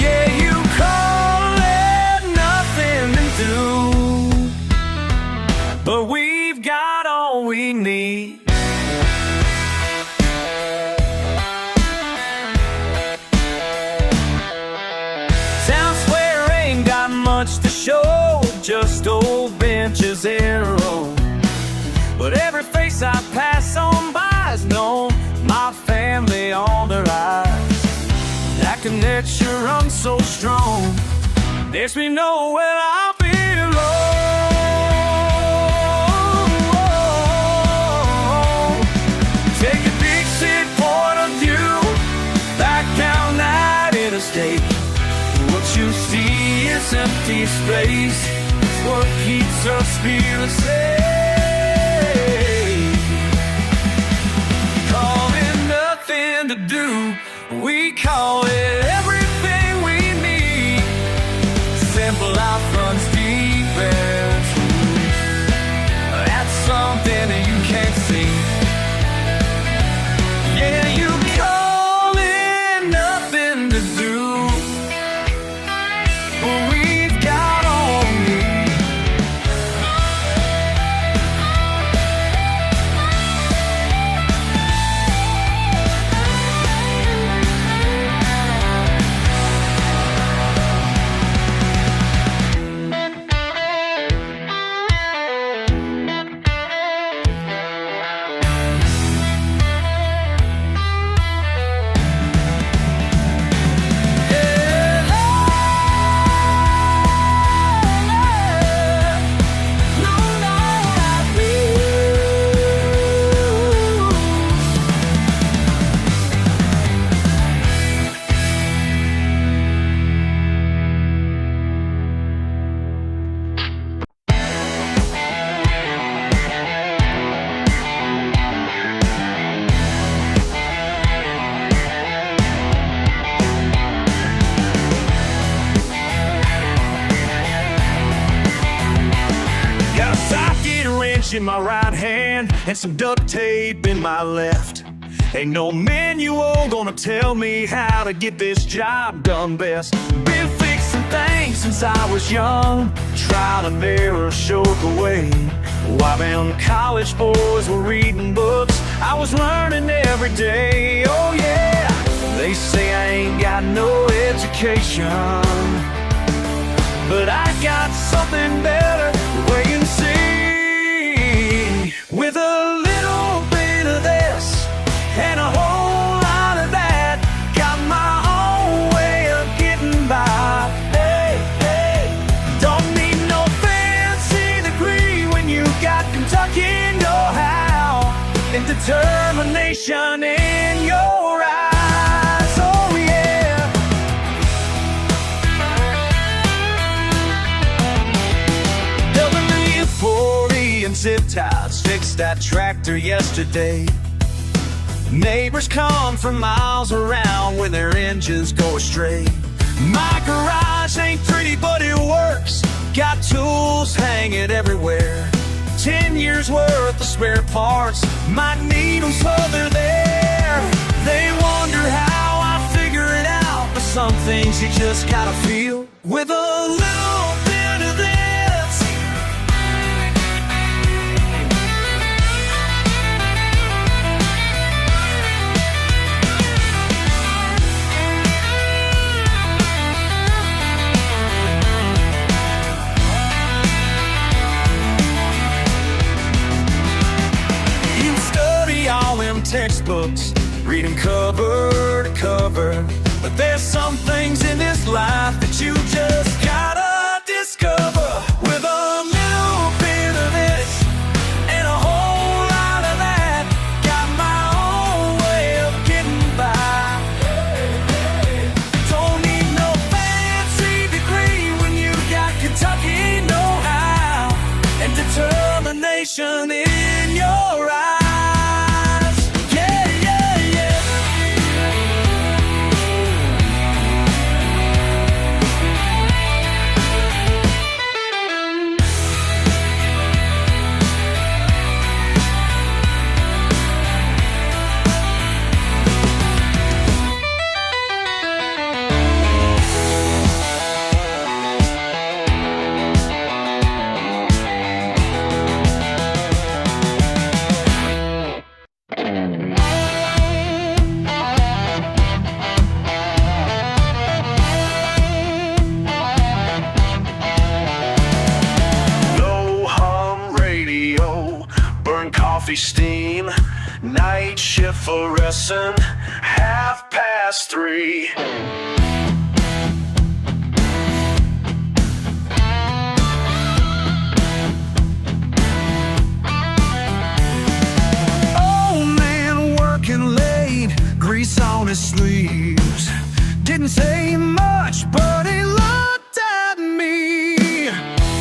Yeah, you call it nothing to do, but we've got all we need. Town square ain't got much to show, just old benches in a row. But every face I pass on by is known, my family on their eyes. That connection runs so strong, makes me know where I belong. Take a big city point of view, back down that interstate. What you see is empty space, it's what keeps our spirit safe. To do, we call it everything we need. Simple life runs deep and true. That's something that you can't see. Yeah, you call it nothing to do, but we've got all we need. In my right hand and some duct tape in my left. Ain't no manual gonna tell me how to get this job done best. Been fixing things since I was young, trial and error showed the way. While them college boys were reading books, I was learning every day. Oh yeah, they say I ain't got no education, but I got something better, wait and see. With a little bit of this and a whole lot of that, got my own way of getting by. Hey, hey, don't need no fancy degree when you got Kentucky know-how and determination in your eyes. Oh yeah. WD-40 and zip ties fixed that tractor yesterday. Neighbors come from miles around when their engines go astray. My garage ain't pretty, but it works. Got tools hanging everywhere. 10 years worth of spare parts. Might need them, so they're there. They wonder how I figure it out, but some things you just gotta feel. With a little bit of this, textbooks, reading cover to cover, but there's some things in this life that you just gotta discover. With a little bit of this and a whole lot of that, got my own way of getting by. Don't need no fancy degree when you got Kentucky know-how and determination in your eyes. Steam, night shift fluorescent, 3:30. Old man working late, grease on his sleeves. Didn't say much, but he looked at me.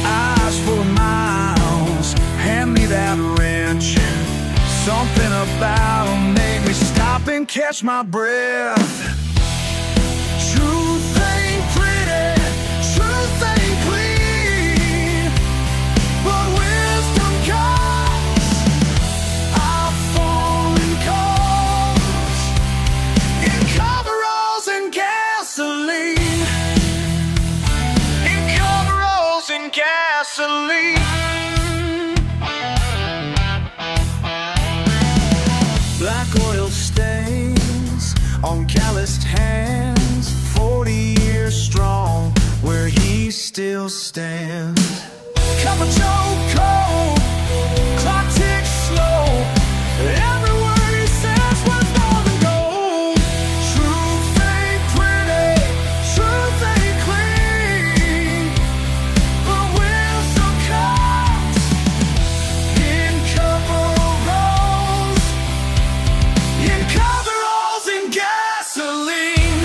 Eyes for miles, hand me that wrench. Something about him made me stop and catch my breath. Truth ain't pretty, truth ain't clean, but wisdom comes, I've fallen coals in coveralls and gasoline. In coveralls and gasoline. Black oil stains on calloused hands, 40 years strong, where he still stands. Cup of Joe cold, clock ticks slow. Every word he says was more than gold. Truth ain't pretty, truth ain't clean, but wisdom comes in coveralls. In coveralls and gasoline.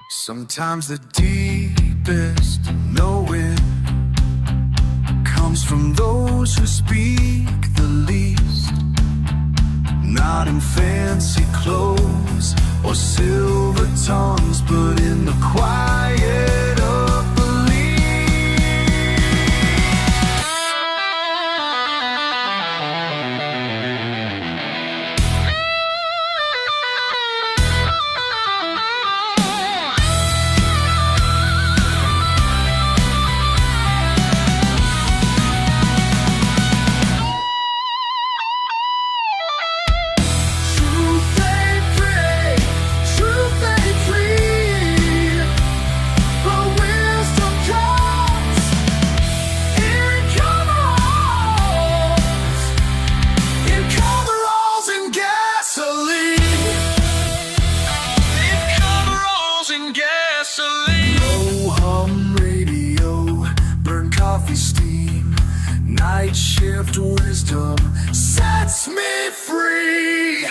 Sometimes the deepest knowing comes from those who speak the least. Not in fancy clothes or silver tongues, but in the quiet of belief. Truth ain't pretty, truth ain't clean, but night shift wisdom sets me free.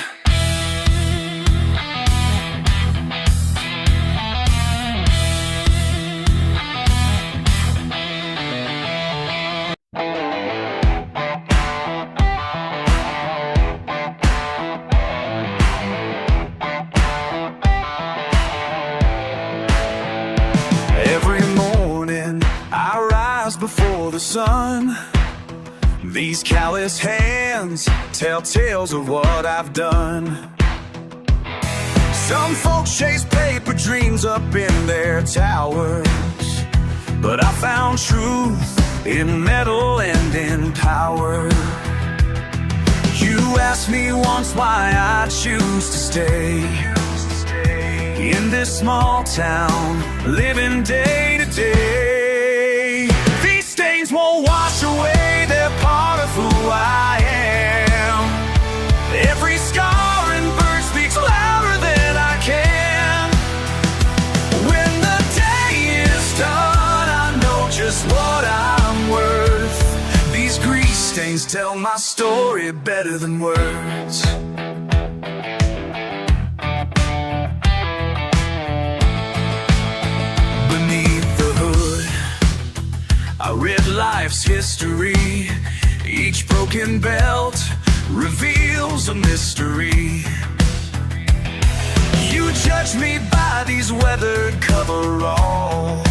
Every morning I rise before the sun. These callous hands tell tales of what I've done. Some folks chase paper dreams up in their towers, but I found truth in metal and in power. You asked me once why I choose to stay in this small town, living day to day. These stains won't wash away, they're part of who I am. Every scar and burn speaks louder than I can. When the day is done, I know just what I'm worth. These grease stains tell my story better than words. I read life's history. Each broken belt reveals a mystery. You judge me by these weathered coveralls,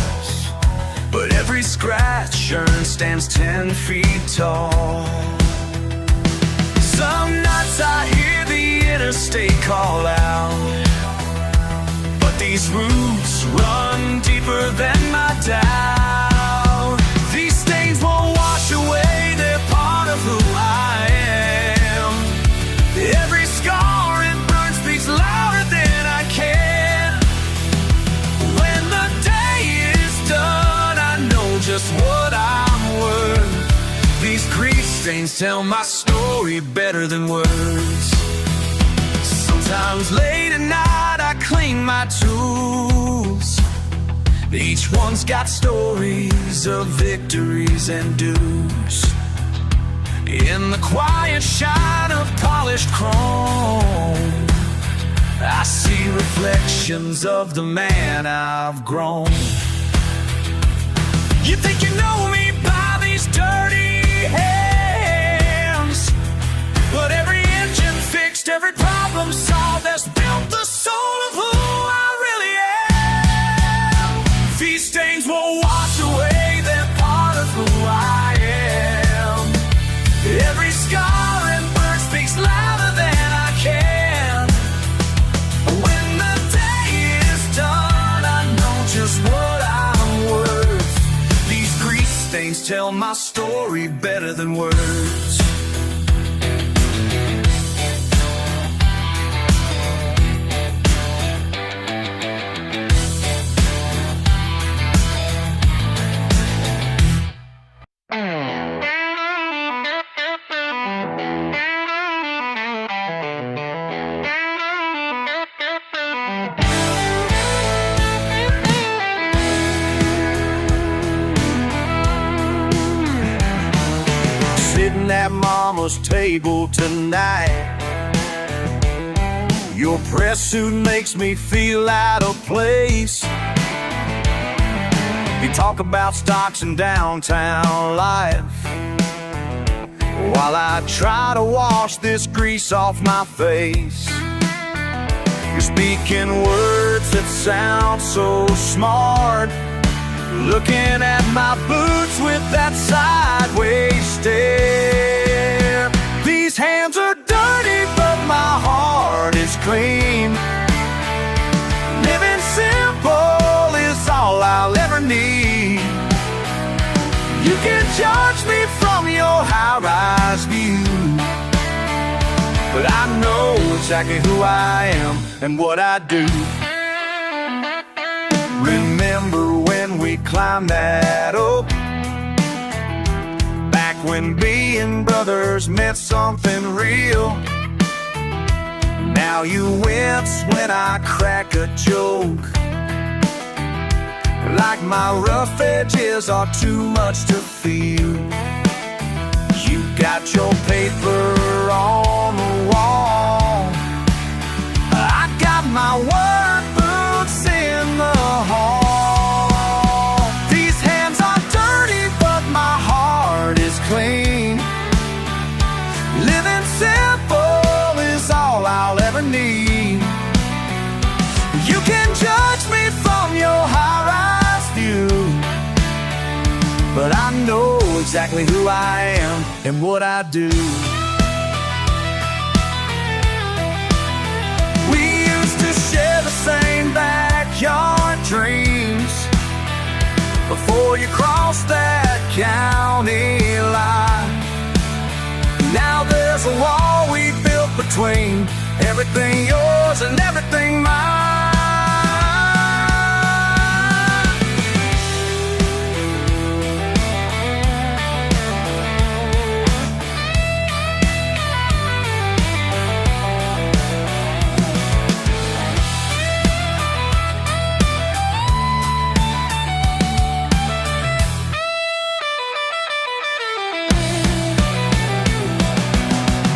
but every scratch urn stands 10 feet tall. Some nights I hear the interstate call out, but these roots run deeper than my doubt. These stains won't wash away, they're part of who I am. Every scar and burn speaks louder than I can. When the day is done, I know just what I'm worth. These grease stains tell my story better than words. Sometimes late at night I clean my tools. Each one's got stories of victories and dues. In the quiet shine of polished chrome, I see reflections of the man I've grown. You think you know me by these dirty hands, but every engine fixed, every problem solved has built the soul of who I really am. These stains won't wash away, they're part of who I am. Every scar and burn speaks louder than I can. When the day is done, I know just what I'm worth. These grease stains tell my story better than words. Sitting at mama's table tonight, your press suit makes me feel out of place. You talk about stocks and downtown life, while I try to wash this grease off my face. You're speaking words that sound so smart, looking at my boots with that sideways stare. These hands are dirty, but my heart is clean. Living simple is all I'll ever need. You can judge me from your high-rise view, but I know exactly who I am and what I do. Remember when we climbed that oak, back when being brothers meant something real. Now you wince when I crack a joke, like my rough edges are too much to feel. paper on the wall. I got my work boots in the hall. These hands are dirty, but my heart is clean. Living simple is all I'll ever need. You can judge me from your high-rise view, but I know exactly who I am and what I do. We used to share the same backyard dreams before you crossed that county line. Now there's a wall we built between everything yours and everything mine.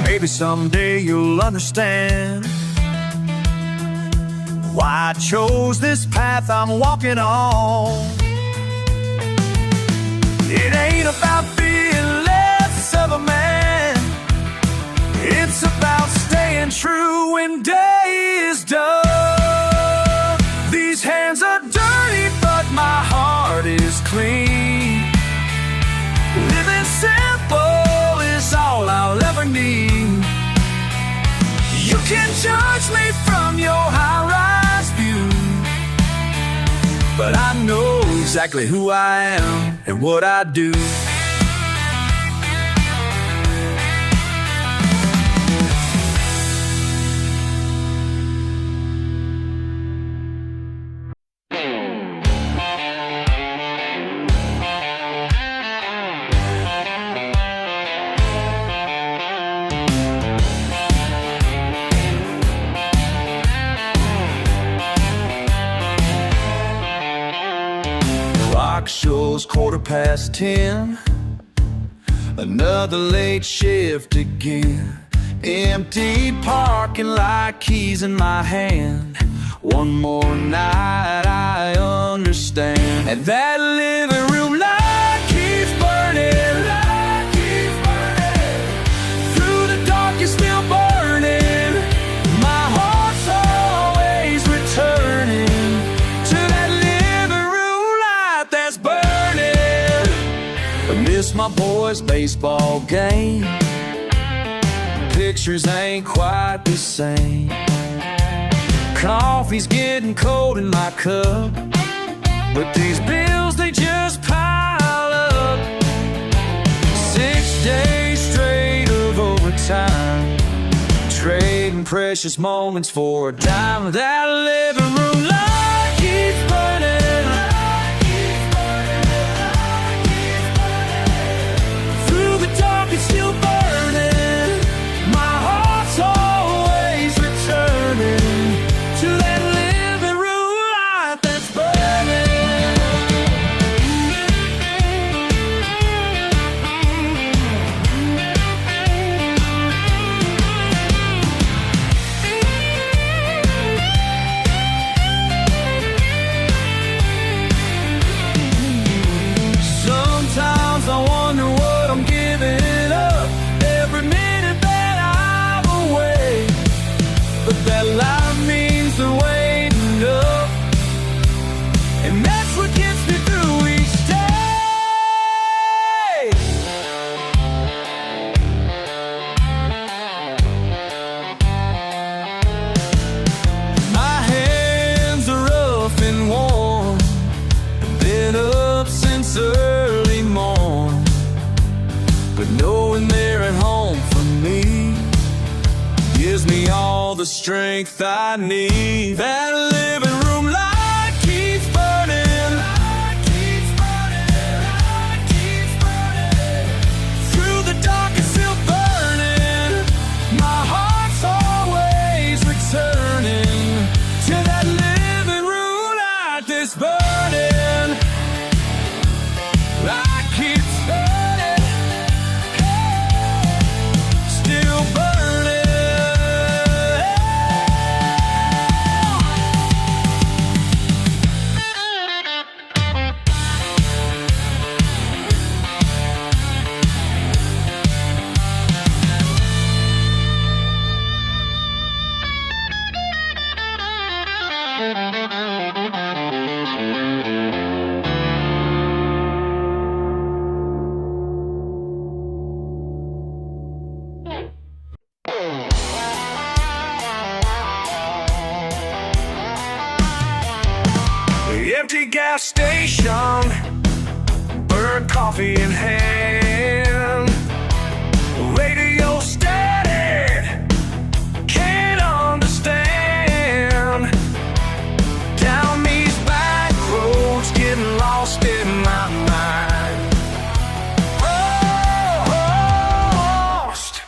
Maybe someday you'll understand why I chose this path I'm walking on. It ain't about being less of a man. It's about staying true when day is done. These hands are dirty, but my heart is clean. Living simple is all I'll ever need. You can judge me from your high-rise view, but I know exactly who I am and what I do. Clock shows 10:15. Another late shift again. Empty parking lot, keys in my hand. One more night, I understand. And that living room light keeps burning. Through the dark, you're still burning. My heart's always returning to that living room light that's burning. I miss my boys' baseball game. Pictures ain't quite the same. Coffee's getting cold in my cup, but these bills, they just pile up. 6 days straight of overtime, trading precious moments for a dime. That living room light keeps burning. Through the dark, it's still burning. My heart's always returning to that living room light that's burning. Sometimes I wonder what I'm giving up every minute that I'm away. But that life means the waiting up, and that's what gets me through each day. My hands are rough and warm, been up since early morn, but knowing they're at home for me gives me all the strength I need. That living room light keeps burning. Through the dark, it's still burning. My heart's always returning to that living room light that's burning. Light keeps burning. Empty gas station, burnt coffee in hand, radio steady, can't understand. Down these back roads, getting lost in my mind. Lost.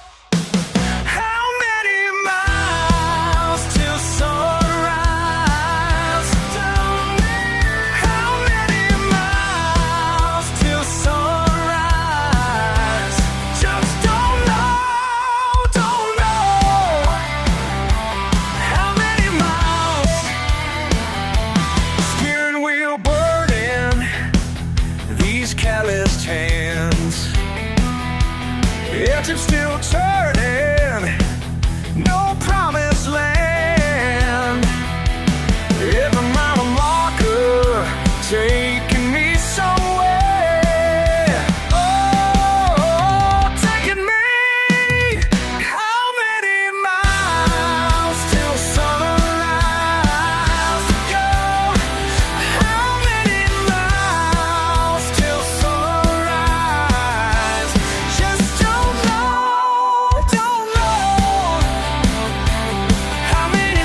How many miles till sunrise? How many miles till sunrise? Just don't know, don't know. How many miles? Steering wheel burning, these calloused hands. Engine still turning, no promised land. Every mile marker taking me somewhere. Oh, taking me. How many miles till sunrise to go? How many miles till sunrise? Just don't know, don't know. How many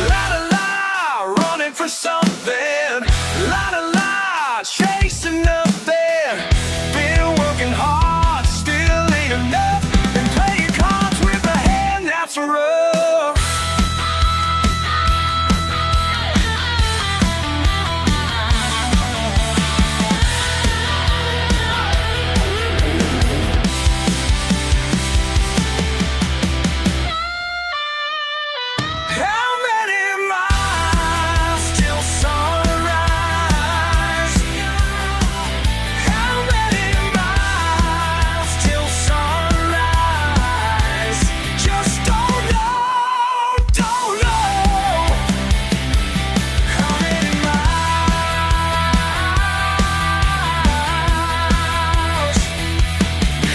La la la, running for something. La la la, chasing nothing. Been working hard, still ain't enough. Been playing cards with a hand that's rough. How many miles till sunrise? How many miles till sunrise? Just don't know, don't know. How many miles?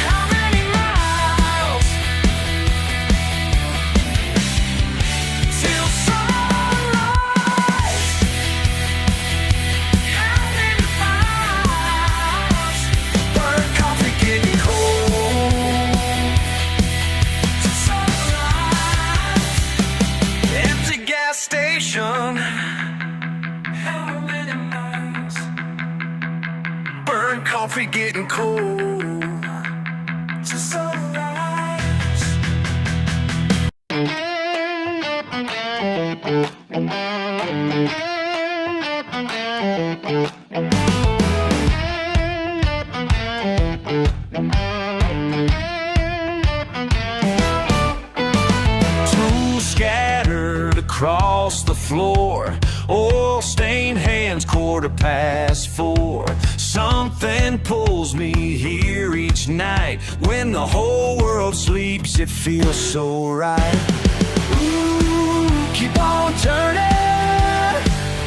How many miles till sunrise? How many miles? Burnt coffee getting cold to sunrise. Empty gas station. How many miles? Burnt coffee getting cold to sunrise. Tools scattered across the floor, oil stained hands, 4:15. Something pulls me here each night. When the whole world sleeps, it feels so right. Ooh, keep on turning.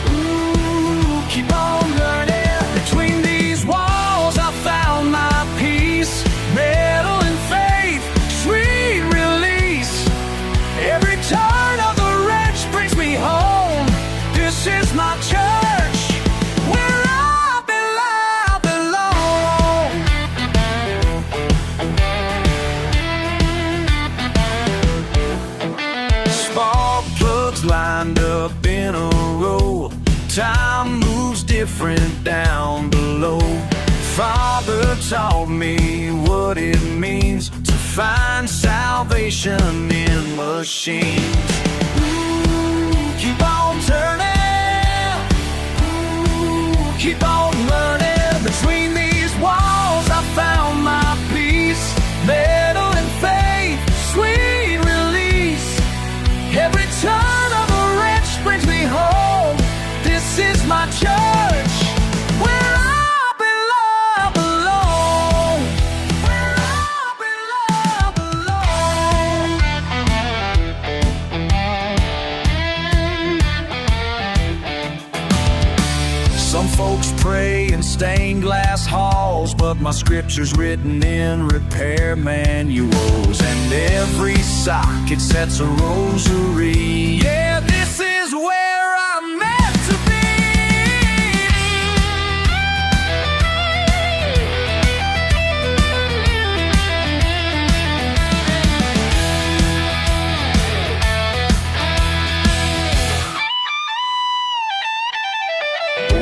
Ooh, keep on learning. Between these walls, I found my peace. Metal and faith, sweet release. Every turn of the wrench brings me home. This is my church, where I belong. Spark plugs lined up in a row. Time moves different down below. Father taught me what it means to find salvation in machines. Ooh, keep on turning. Ooh, keep on learning. Between these walls, I found my peace. Metal and faith, sweet release. Every turn of a wrench brings me home. This is my church, where I belong. Where I belong. glass halls, but my scripture's written in repair manuals. And every socket sets a rosary. Yeah, this is where I'm meant to be.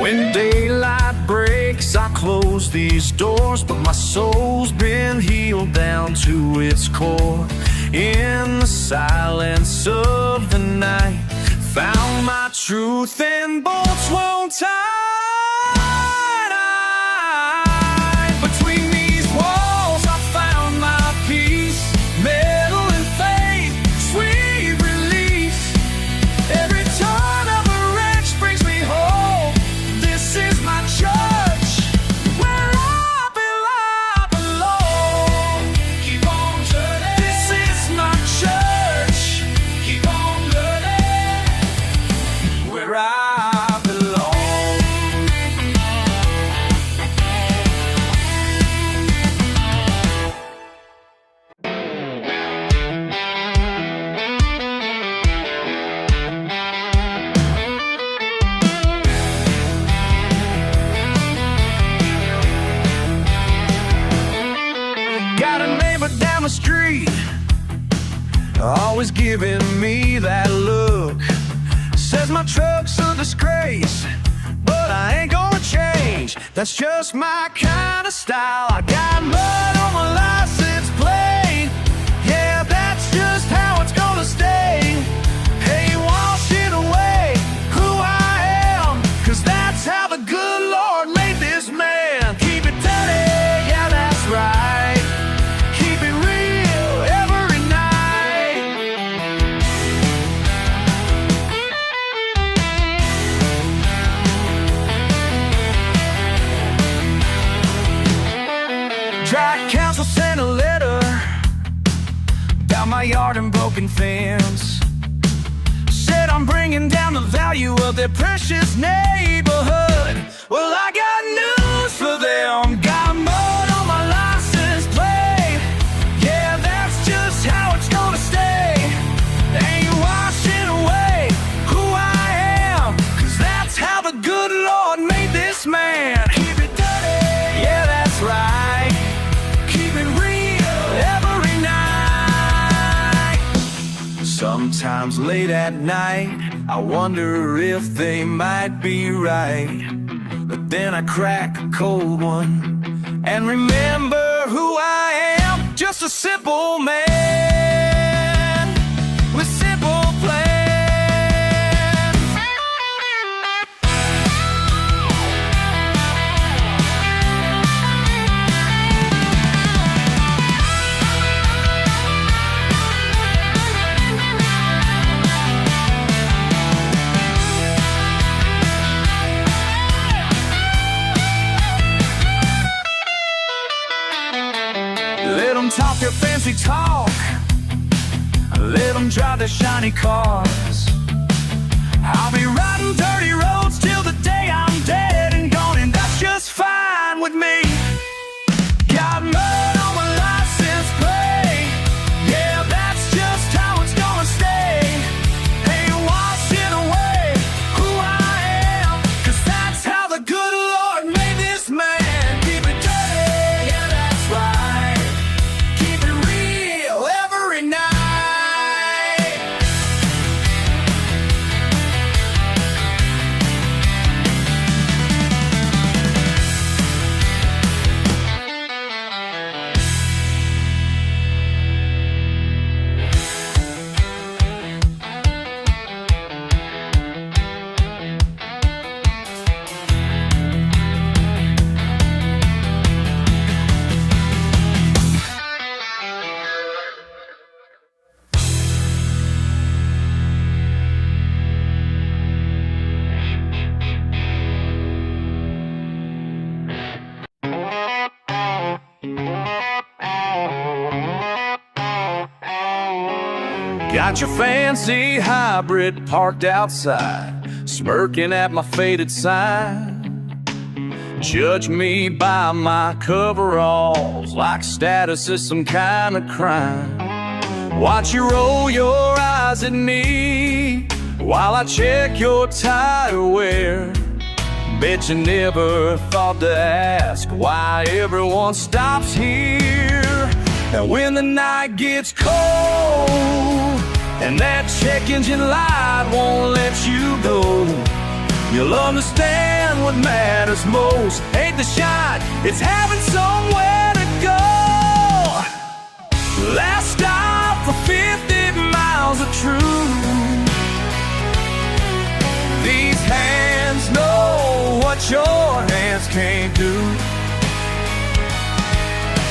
When daylight breaks, I close these doors, but my soul's been healed down to its core. In the silence of the night, found my truth and bolts won't tie. Between these walls I found my peace, metal and faith, sweet release. Every turn of a wrench brings me home. This is my church, where I belong. Keep on turning. This is my church. Keep on learning, where I belong. Got a neighbor down the street, always giving me that look. Says my truck's a disgrace, but I ain't gonna change. That's just my kind of style. I got mud on my license plate. Yeah, that's just how it's gonna stay. Hey, washing away who I am, 'cause that's how the good Lord made this man. Keep it dirty, yeah, that's right. Keep it real every night. Dry council sent a letter down my yard and broken fence. Said I'm bringing down the value of their precious neighborhood. Well, I got news for them. Got mud on my license plate. Yeah, that's just how it's gonna stay. Ain't washing away who I am, 'cause that's how the good Lord made this man. Keep it dirty, yeah, that's right. Keep it real every night. Sometimes late at night, I wonder if they might be right. But then I crack a cold one and remember who I am. Just a simple man with simple plans. Let them talk their fancy talk, let them drive their shiny cars. I'll be riding dirty roads till the day I'm dead and gone, and that's just fine with me. Got mud on my license plate. Yeah, that's just how it's gonna stay. Ain't washing away who I am, 'cause that's how the good Lord made this man. Keep it dirty, yeah, that's right. Keep it real every night. Got your fancy hybrid parked outside, smirking at my faded sign. Judge me by my coveralls like status is some kind of crime. Watch you roll your eyes at me while I check your tire wear. Bet you never thought to ask why everyone stops here. And when the night gets cold and that check engine light won't let you go, you'll understand what matters most. Ain't the shot, it's having somewhere to go. Last stop for 50 miles of truth. These hands know what your hands can't do.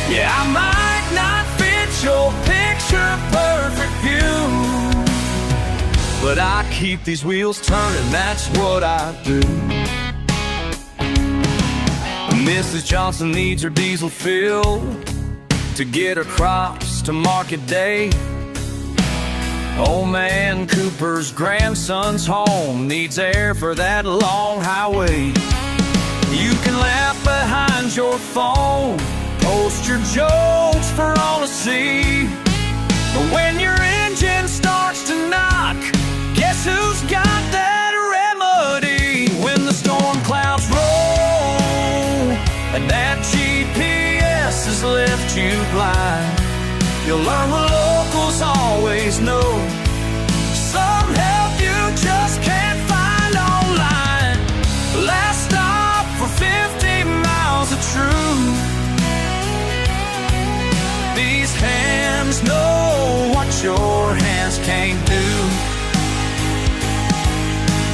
Yeah, I might not fit your picture-perfect view, but I keep these wheels turning, that's what I do. Mrs. Johnson needs her diesel filled to get her crops to market day. Old man Cooper's grandson's home needs air for that long highway. You can laugh behind your phone, post your jokes for all to see, but when your engine starts to knock, guess who's got that remedy? When the storm clouds roll and that GPS has left you blind, you'll learn what locals always know. Some help you just can't find online. Last stop for 50 miles of truth. These hands know what your hands can't do.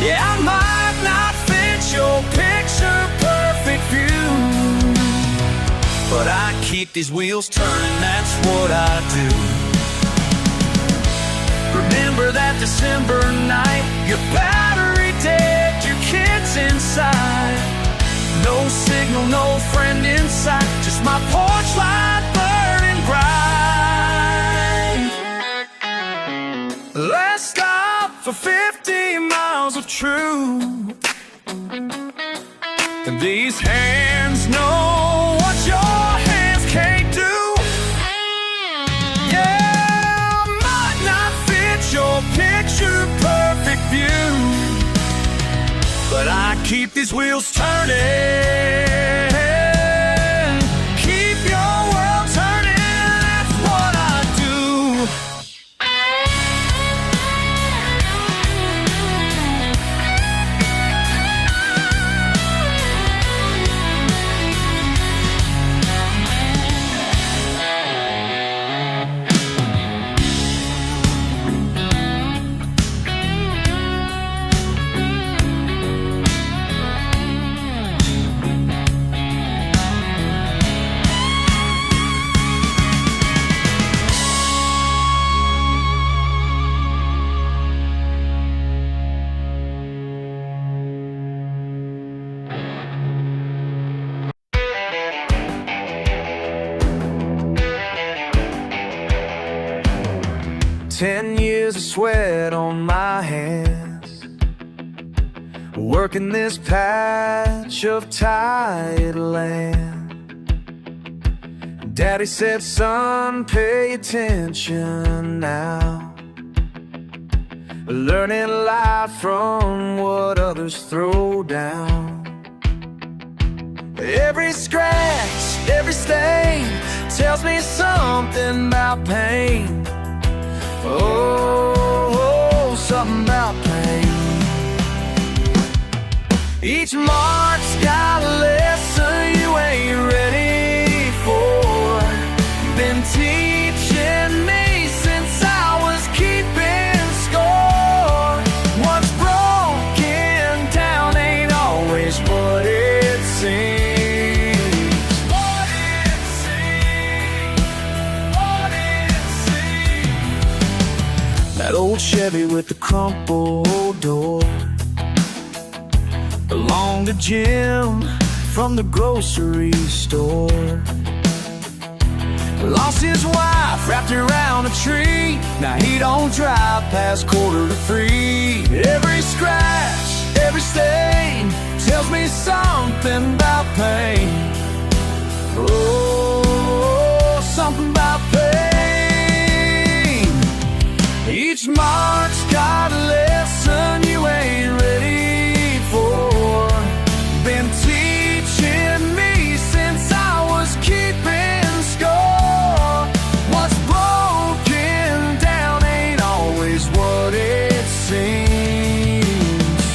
Yeah, I might not fit your picture-perfect view, but I keep these wheels turning, that's what I do. Remember that December night, your battery dead, your kids inside. No signal, no friend in sight, just my porch light burning bright. Last stop for 50 miles of truth. And these hands know what your hands can't do. Yeah, might not fit your picture-perfect view, but I keep these wheels turning. Keep your world turning, that's what I do. Ten years of sweat on my hands, working this patch of tired land. Daddy said, son, pay attention now, learning life from what others throw down. Every scratch, every stain tells me something about pain. Oh, something about pain. Each mark's got a lesson you ain't ready for. Been teaching me since I was keeping score. What's broken down ain't always what it seems. That old Chevy with the crumpled door belonged to Jim from the grocery store. Lost his wife wrapped around a tree. Now he don't drive past 2:45. Every scratch, every stain tells me something about pain. Oh, something about pain. Each mark's got a lesson you ain't ready for. Been teaching me since I was keeping score. What's broken down ain't always what it seems.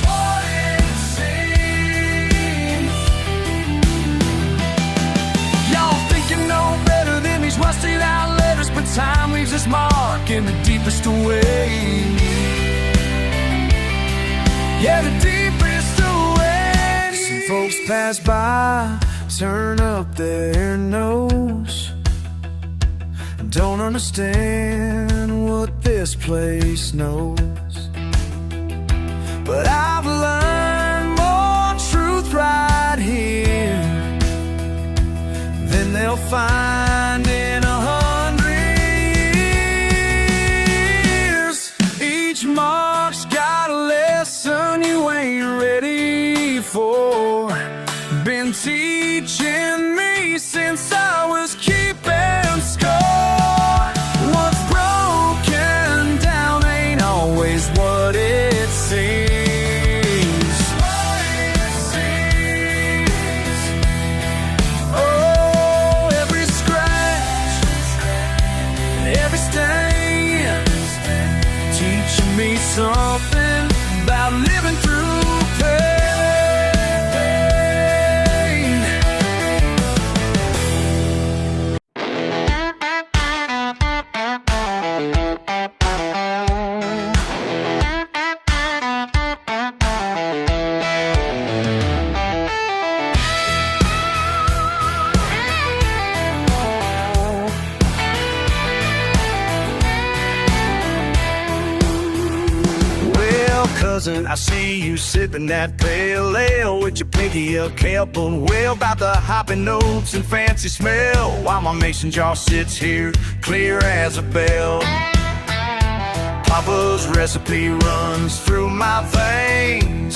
What it seems. Y'all think you know better than these rusted out letters, but time leaves its mark in the deepest way. Yeah, the deepest way. Some folks pass by, turn up their nose, don't understand what this place knows. But I've learned more truth right here than they'll find in 100 years. Each mark's got a lesson you ain't ready for. Been teaching me since I was keeping score. What's broken down ain't always what it seems. What it seems. Oh, every scratch, every stain, teaching me something about living through pain. I see you sipping that pale ale with your pinky up, helping well about the hoppy notes and fancy smell, while my mason jar sits here clear as a bell. Papa's recipe runs through my veins,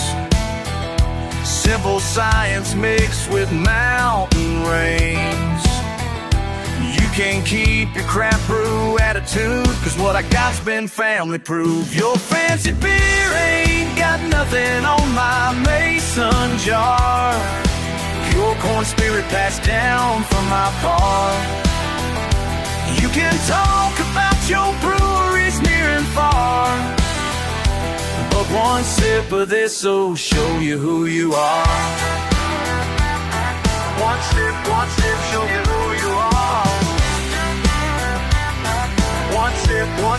simple science mixed with mountain rains. You can't keep your crap brew attitude, cause what I got's been family proof. Your fancy beer ain't got nothing on my mason jar. Pure corn spirit passed down from my pa. You can talk about your breweries near and far, but one sip of this'll show you who you are. One sip, show you who you are. One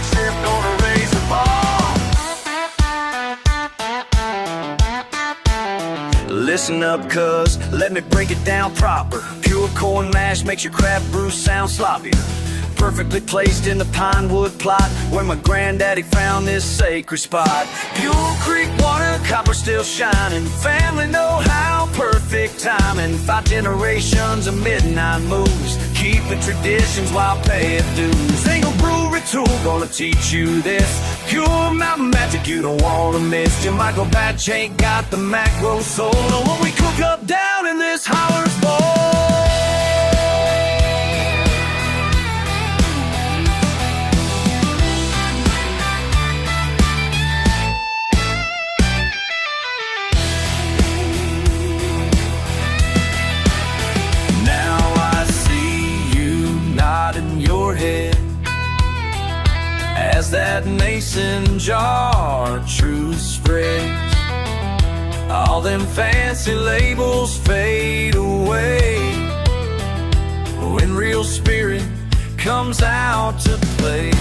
sip, gonna raise the bar. Listen up, cuz, let me break it down proper. Pure corn mash makes your craft brew sound sloppier. Perfectly placed in the pine wood plot where my granddaddy found this sacred spot. Pure creek water, copper still shining. Family know-how, perfect timing. 5 generations of midnight moves, keeping traditions while paying dues. Single brewery tool gonna teach you this. Pure mountain magic you don't wanna miss. Your Michael Batch ain't got the macro soul of what we cook up down in this Howler's bowl. As that mason jar truth spreads, all them fancy labels fade away when real spirit comes out to play.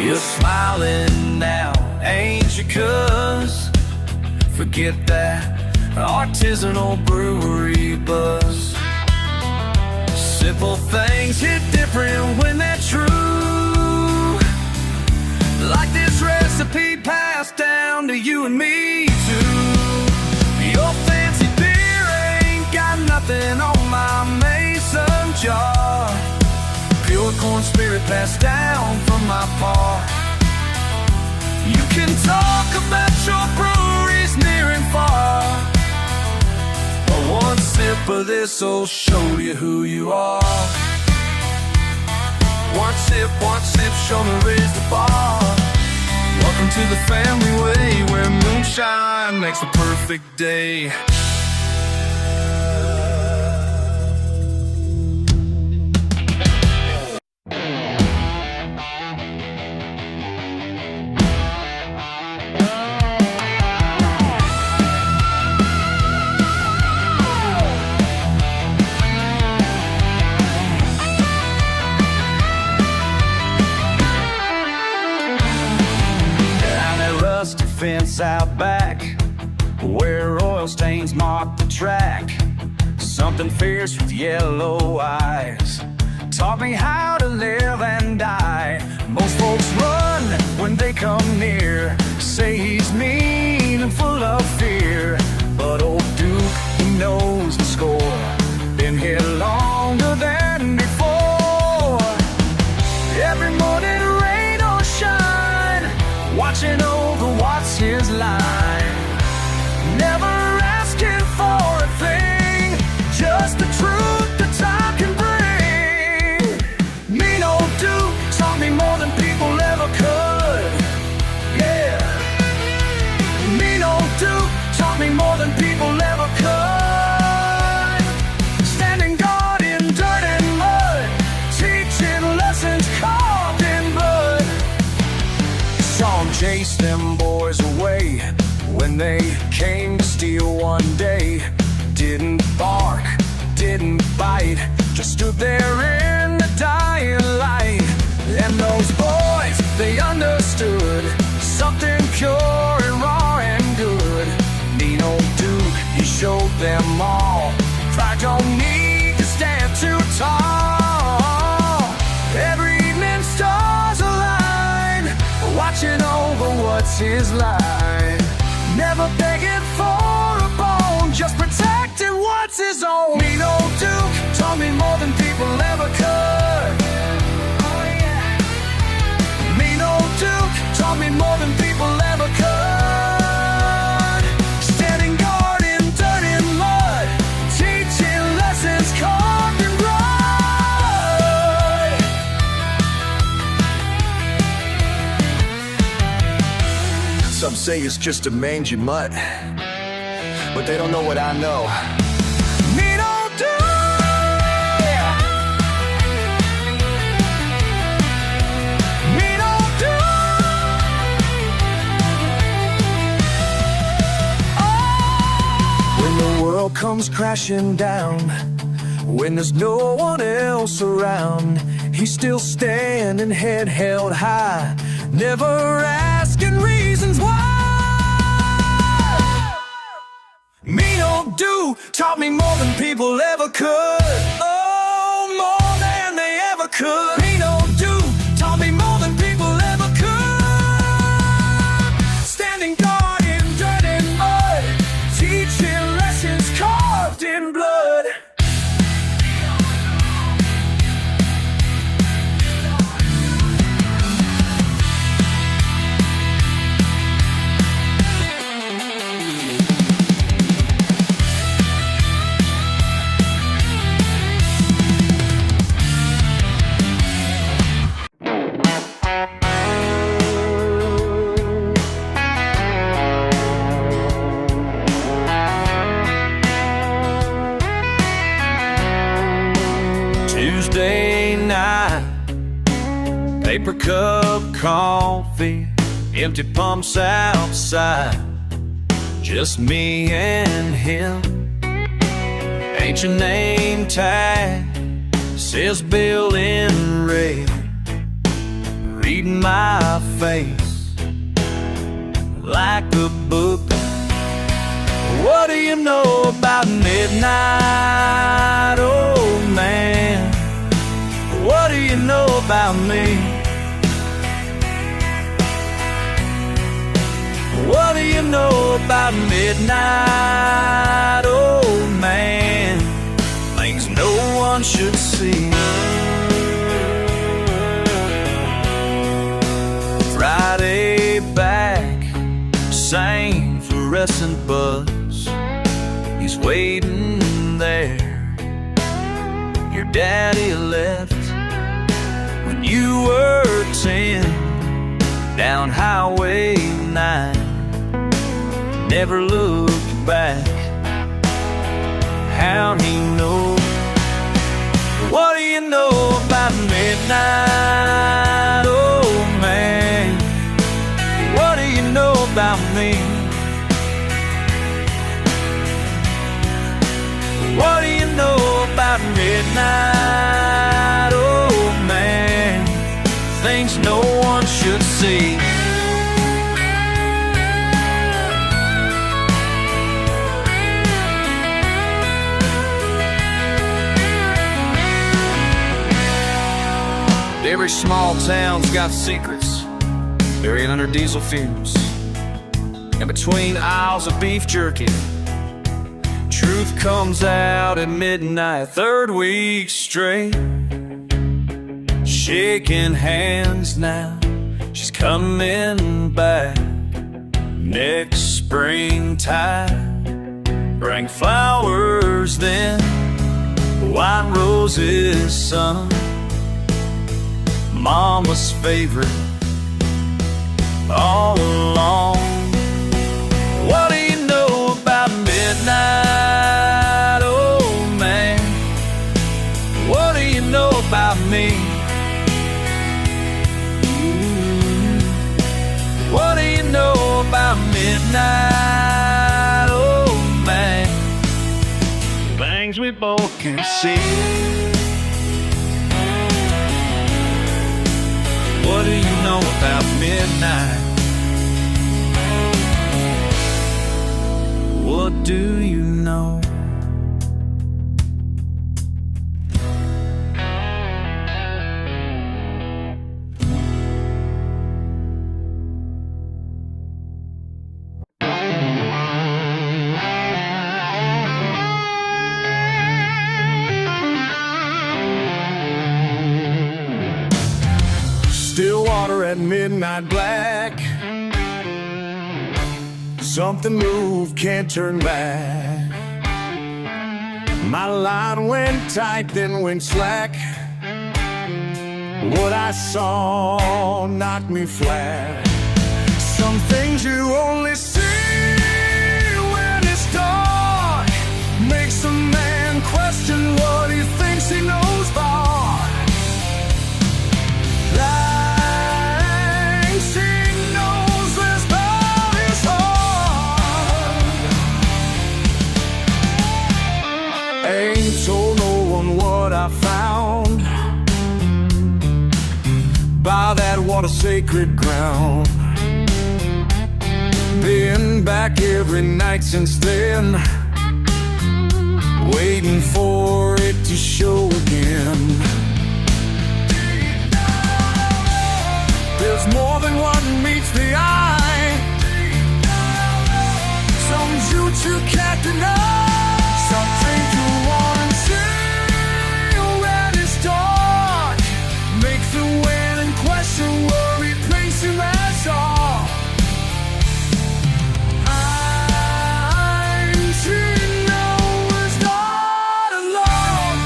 You're smiling now, ain't you, cuz? Forget that artisanal brewery buzz. Simple things hit different when they're true, like this recipe passed down to you and me too. Your fancy beer ain't got nothing on my mason jar. Pure corn spirit passed down from my pa. You can talk about your breweries friends near and far. One sip of this'll show you who you are. One sip, show me raise the bar. Welcome to the family way, where moonshine makes the perfect day. Fence out back, where oil stains mark the track. Something fierce with yellow eyes taught me how to live and die. Most folks run when they come near, say he's mean and full of fear. But old Duke, he knows the score, been here longer than before. Every morning, rain or shine, watching over what's his line. Never asking for a thing, just the truth that time can bring. Mean old Duke taught me more than people ever could. Yeah. Mean old Duke taught me more than people ever could. Standing guard in dirt and mud, teaching lessons carved in blood. Saw him chase them boys away when they came to steal one day. Didn't bark, didn't bite, just stood there in the dying light. And those boys, they understood something pure and raw and good. Mean old Duke, he showed them all pride don't need to stand too tall. Every evening stars align, watching over what's his line. Never begging for a bone, just protecting what's his own. Mean old Duke taught me more than people ever could. Oh yeah. Mean old Duke taught me more than people ever could. Standing guard in dirt and mud, teaching lessons carved in blood. Some say it's just a mangy mutt, but they don't know what I know. Mean old Duke, mean old Duke. When the world comes crashing down, when there's no one else around, he's still standing, head held high, never asking reasons why. Mean old Duke taught me more than people ever could. Oh, more than they ever could. Mean old Duke taught me more than people ever could. Standing guard in dirt and mud, teaching lessons carved in blood. Tuesday night, paper cup coffee, empty pumps outside, just me and him. Ain't your name tag, says Bill in red, reading my face like a book. What do you know about midnight, old man? What do you know about me? What do you know about midnight, old man? Things no one should see. Friday back, same forever. incessant buzz. He's waiting there. Your daddy left when you were 10, down Highway 9. Never looked back. How'd he know? What do you know about midnight? Oh man, what do you know about me? What do you know about midnight? Oh man, things no one should see. Every small town's got secrets buried under diesel fumes, and between aisles of beef jerky, truth comes out at midnight. Third week straight, shaking hands now. She's coming back next springtime. Bring flowers then, white roses, son. Mama's favorite all along. What do you know about midnight? Oh man, what do you know about me? What do you know about midnight? Oh man, things we both can see. What do you know about midnight? What do you know? Still water at midnight black. Something moved, can't turn back. My line went tight, then went slack. What I saw knocked me flat. Some things you only see when it's dark. Makes a man question what he thinks he knows for. Ain't told no one what I found by that water sacred ground. Been back every night since then, waiting for it to show again. There's more than what meets the eye. Some truths you can't deny. Something you wanna see when it's dark. Make the win and question worry, place him as all. She knows not alone.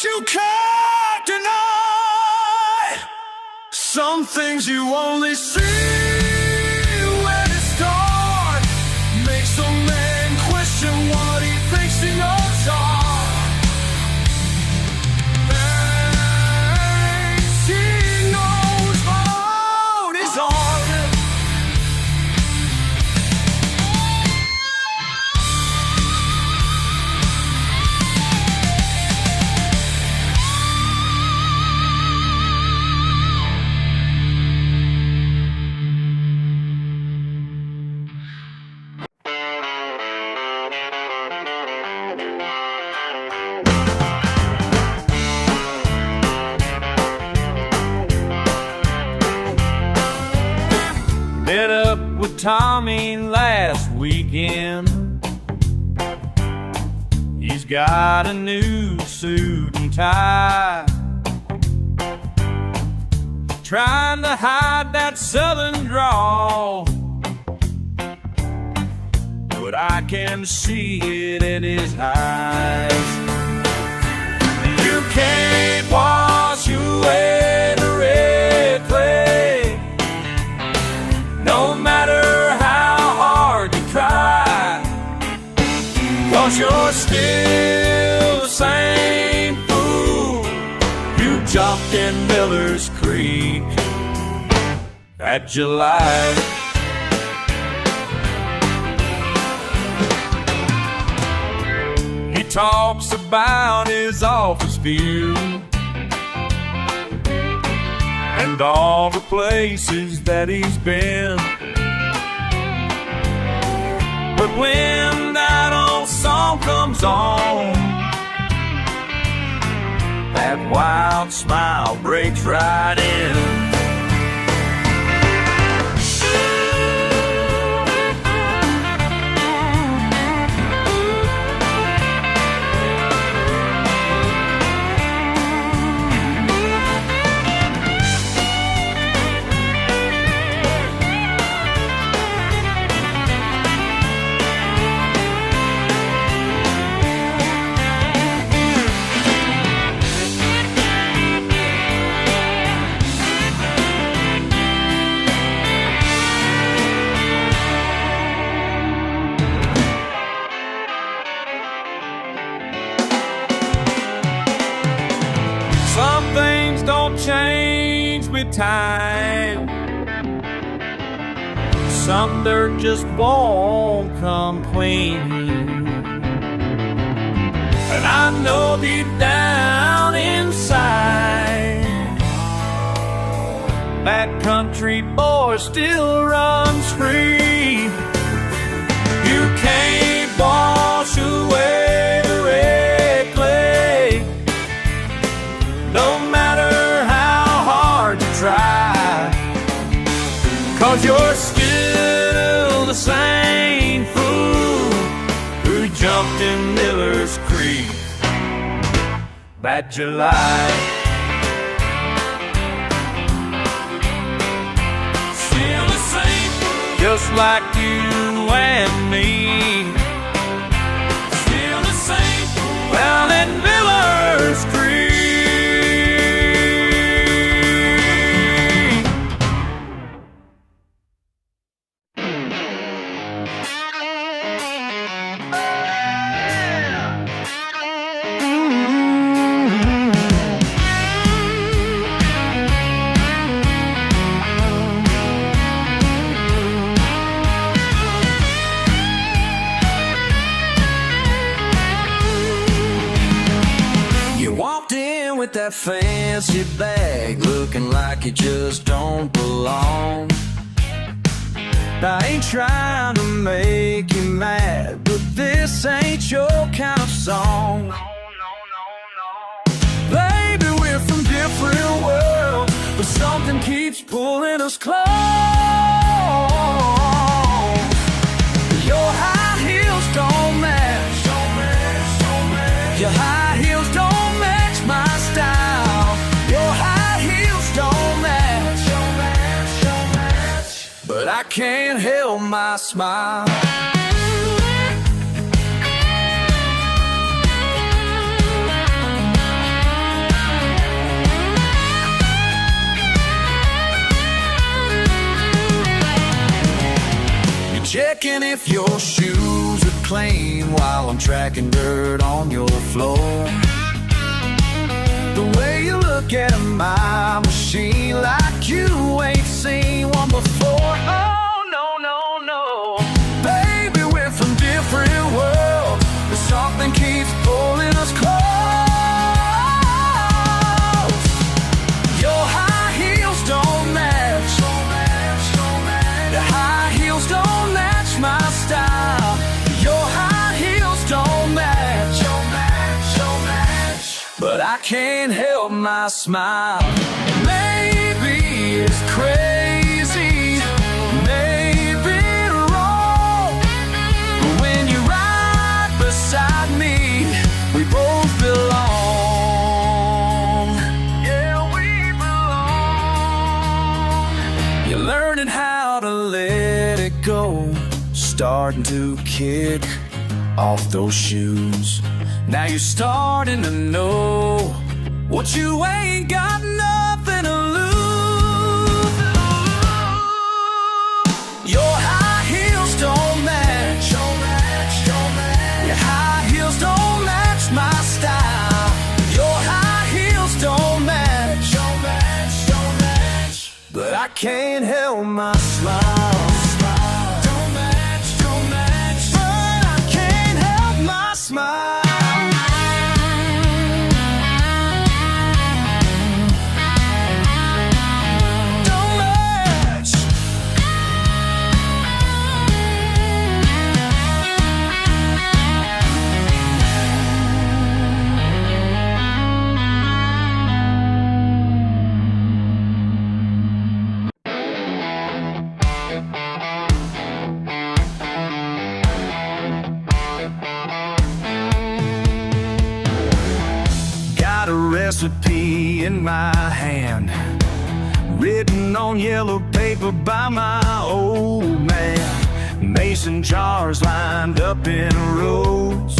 You can't deny. Some things you only see when it's dark. Makes a man question what he thinks he knows all. Thanks he knows what is on. Tommy last weekend. He's got a new suit and tie, trying to hide that southern drawl, but I can see it in his eyes. You can't wash away the red clay, no matter how hard you try, 'cause you're still the same fool who jumped in Miller's Creek that July. He talks about his office view and all the places that he's been, but when that old song comes on, that wild smile breaks right in. Some things don't change with time, some dirt just won't come clean. And I know deep down inside, that country boy still runs free. You can't wash away the red clay, no matter how hard you try, 'cause you're still the same fool who jumped in Miller's Creek that July. Still the same fool, just like you and me. Still the same fool down in Miller's Creek. With that fancy bag, looking like you just don't belong. I ain't trying to make you mad, but this ain't your kind of song. Baby, we're from different worlds, but something keeps pulling us close. Your high heels don't match, your high heels don't match my style. Your high heels don't match, but I can't help my smile. You're checking if your shoes are clean while I'm tracking dirt on your floor. The way you look at my machine like you ain't seen one before. Oh, no, no, no. Baby, we're from different worlds, but something keeps pulling us close. Your high heels don't match, the high heels don't match my style. Your high heels don't match, but I can't help my smile. Maybe it's crazy, maybe to kick off those shoes. Now you're starting to know what you ain't got nothing to lose. Your high heels don't match. Your high heels don't match my style. Your high heels don't match. But I can't help my smile. Don't match. But I can't help my smile. A recipe in my hand, written on yellow paper by my old man. Mason jars lined up in rows,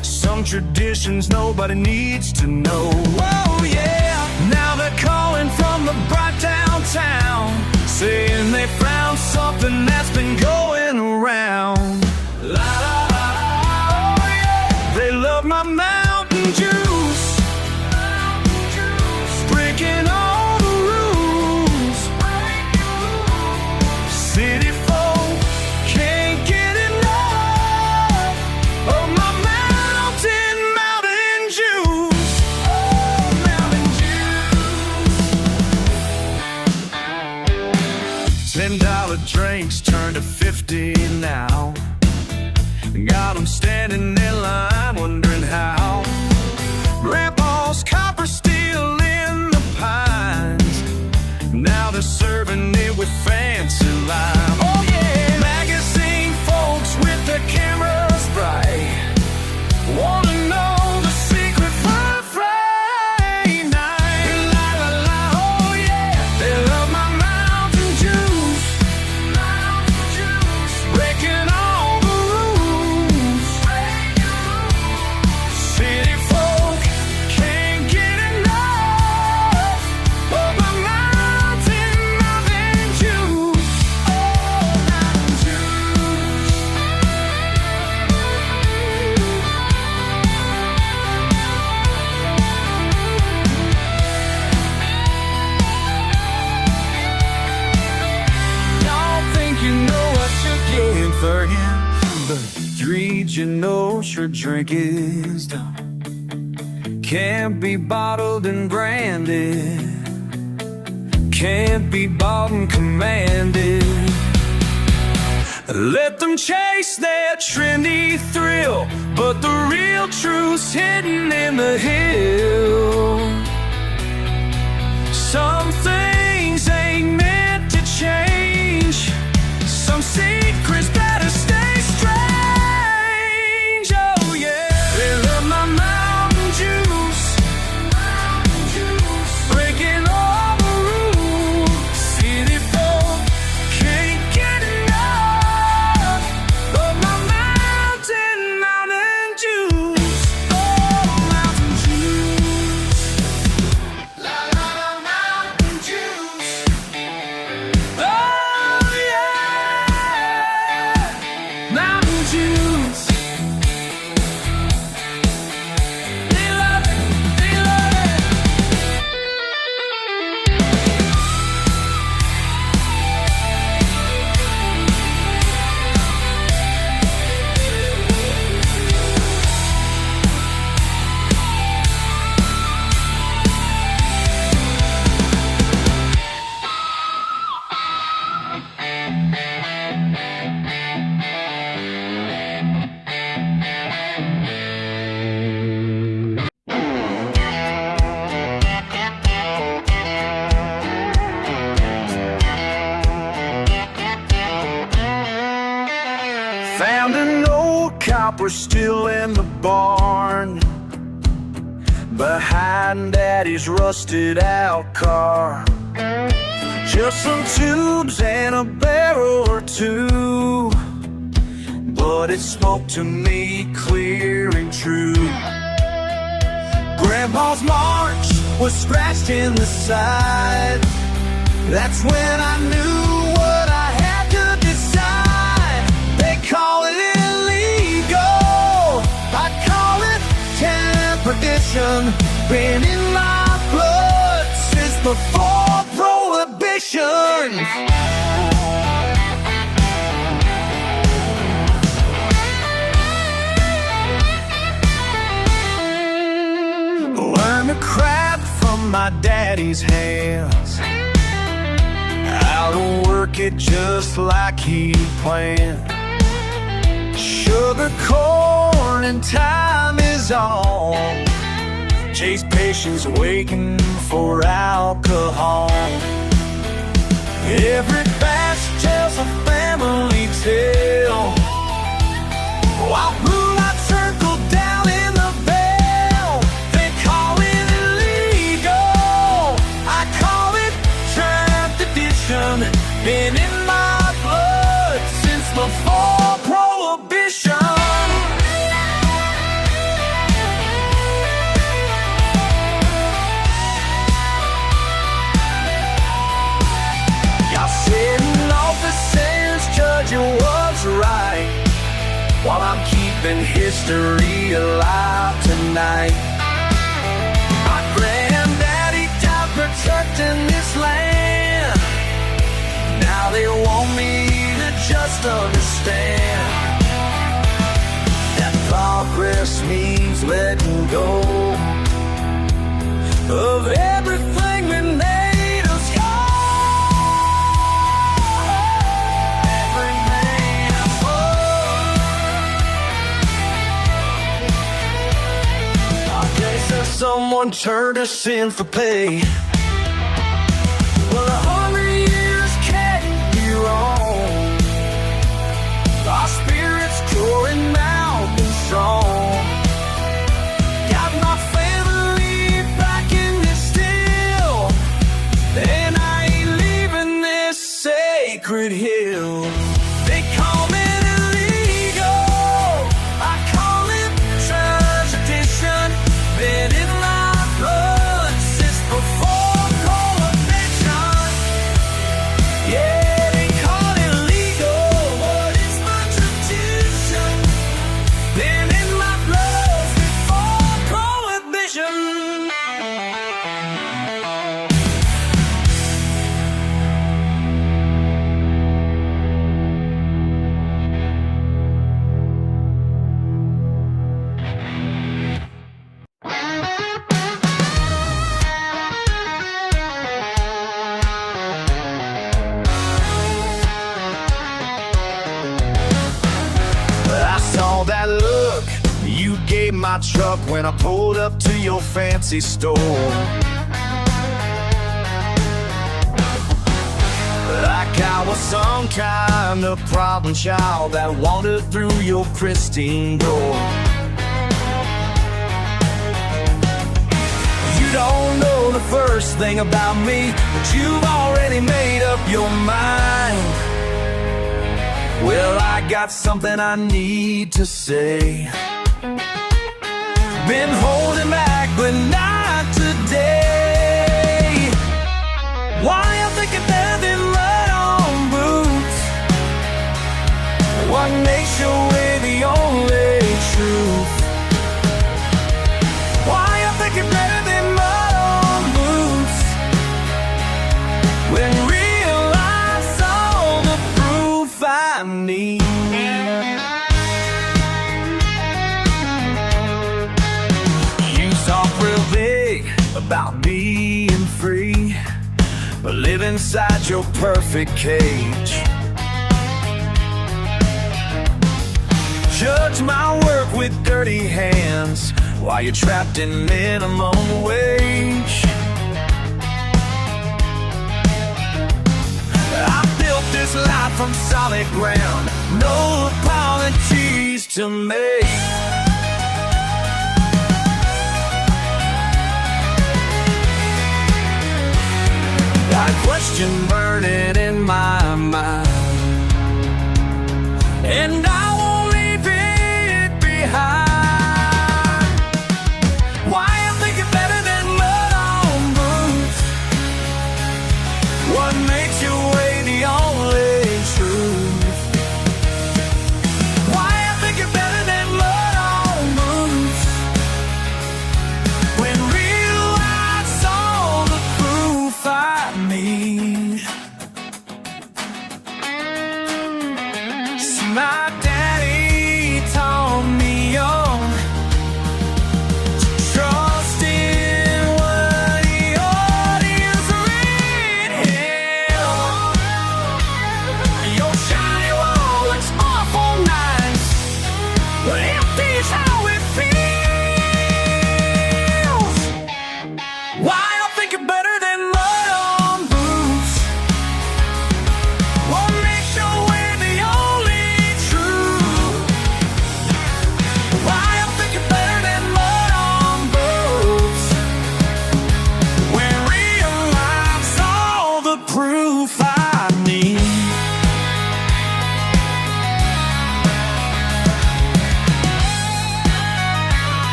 some traditions nobody needs to know. Oh yeah, now they're calling from the bright downtown, saying they found something that's been going around. La la la, oh yeah, they love my Mountain Dew. Breaking all the rules. City folk can't get enough of my mountain juice. Oh, Mountain Dew. $10 drinks turn to 50 now. Got 'em standing in line wondering how. Grandpa's copper steel in the pines, now they're serving it with fancy lime. Oh yeah, magazine folks with their cameras bright wanna know the secret for a Friday night. La la la, oh yeah, they love my Mountain Dews. Breaking all the rules. City folk can't get enough of my Mountain Dews. Oh, Mountain Dews. Y'all think you know what you're getting for him, but read your notes, your drink is done. Can't be bottled and branded, can't be bought and commanded. Let them chase their trendy thrill, but the real truth's hidden in the hill. Some things ain't meant to change, some secrets better stay strange. Oh yeah, they love my Mountain Juice. Breaking all the rules. City folk can't get enough of my Mountain Juice. Oh, Mountain Juice. La la la, Mountain Juice. Oh yeah, Mountain Juice. They love it, they love it. Found an old copper still in the barn, behind Daddy's rusted out car. Just some tubes and a barrel or two. but it spoke to me clear and true. Grandpa's march was scratched in the side. That's when I knew what I had to decide. They call it illegal, I call it perdition. Been in my blood since before prohibition. Learn to craft from my daddy's hands, how to work it just like he planned. Sugar, corn, and time is all. Chase patience waiting for alcohol. Every batch tells a family tale, while blue lights circle down in the veil. They call it illegal, I call it tradition. Been in my blood since before prohibition. Sitting off the sands, judge it was right, while I'm keeping history alive tonight. My granddaddy died protecting this land. Now they want me to just understand that progress means letting go of everything that made us young. Someone turned us in for pay. Well, 100 years can't be wrong. Our spirits growing mountain strong. Got my family back in this still, and I ain't leaving this sacred hill. They call me illegal, I call it tradition. Been in my blood since before prohibition. Yeah, they call it legal, but it's my tradition. Been in my blood before prohibition. I saw that look you gave my truck when I pulled up to your fancy store. Like I was some kind of problem child that wandered through your pristine door. You don't know the first thing about me, but you've already made up your mind. Well, I got something I need to say. Been holding back, but not today. Why I'm thinking nothing but on boots. What makes your way the only truth? Why I'm thinking better than mud on boots, when real life's all the proof I need. You talk real big about being free, but live inside your perfect cage. Judge my work with dirty hands while you're trapped in minimum wage. I built this life from solid ground, no apologies to make. Got a question burning in my mind, and I won't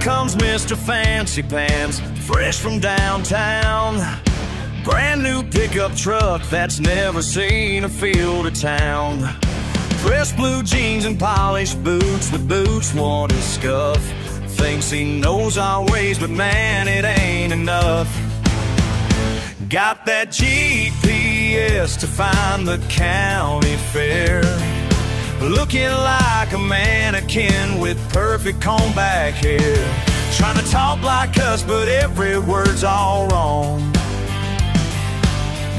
comes Mr. Fancy Pants, fresh from downtown. Brand new pickup truck that's never seen a field of town. Fresh blue jeans and polished boots, the boots worn and scuff. Thinks he knows our ways, but man, it ain't enough. Got that GPS to find the county fair. Looking like a mannequin with perfect comb back hair. Trying to talk like us, but every word's all wrong.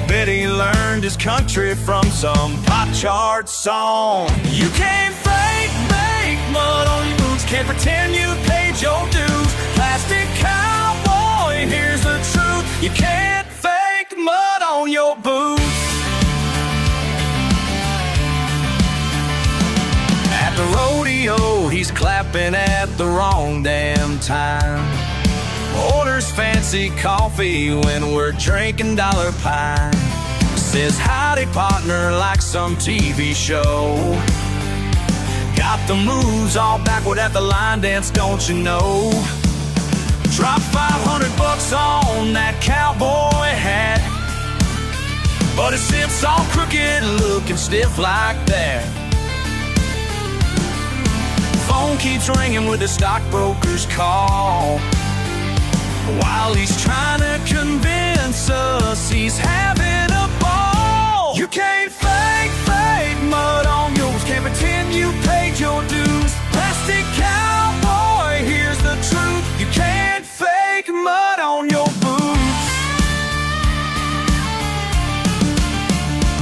Bet he learned his country from some pop chart song. You can't fake, make mud on your boots. Can't pretend you paid your dues. Plastic cowboy, here's the truth. You can't fake mud on your boots. At the rodeo, he's clapping at the wrong damn time. Orders fancy coffee when we're drinking dollar pie. Says howdy partner like some TV show. Got the moves all backward at the line dance, don't you know? Drop $500 on that cowboy hat, but his hips all crooked, looking stiff like that. Phone keeps ringing with the stockbroker's call, while he's trying to convince us he's having a ball. You can't fake mud on yours. Can't pretend you paid your dues. Plastic cowboy, here's the truth. You can't fake mud on your boots.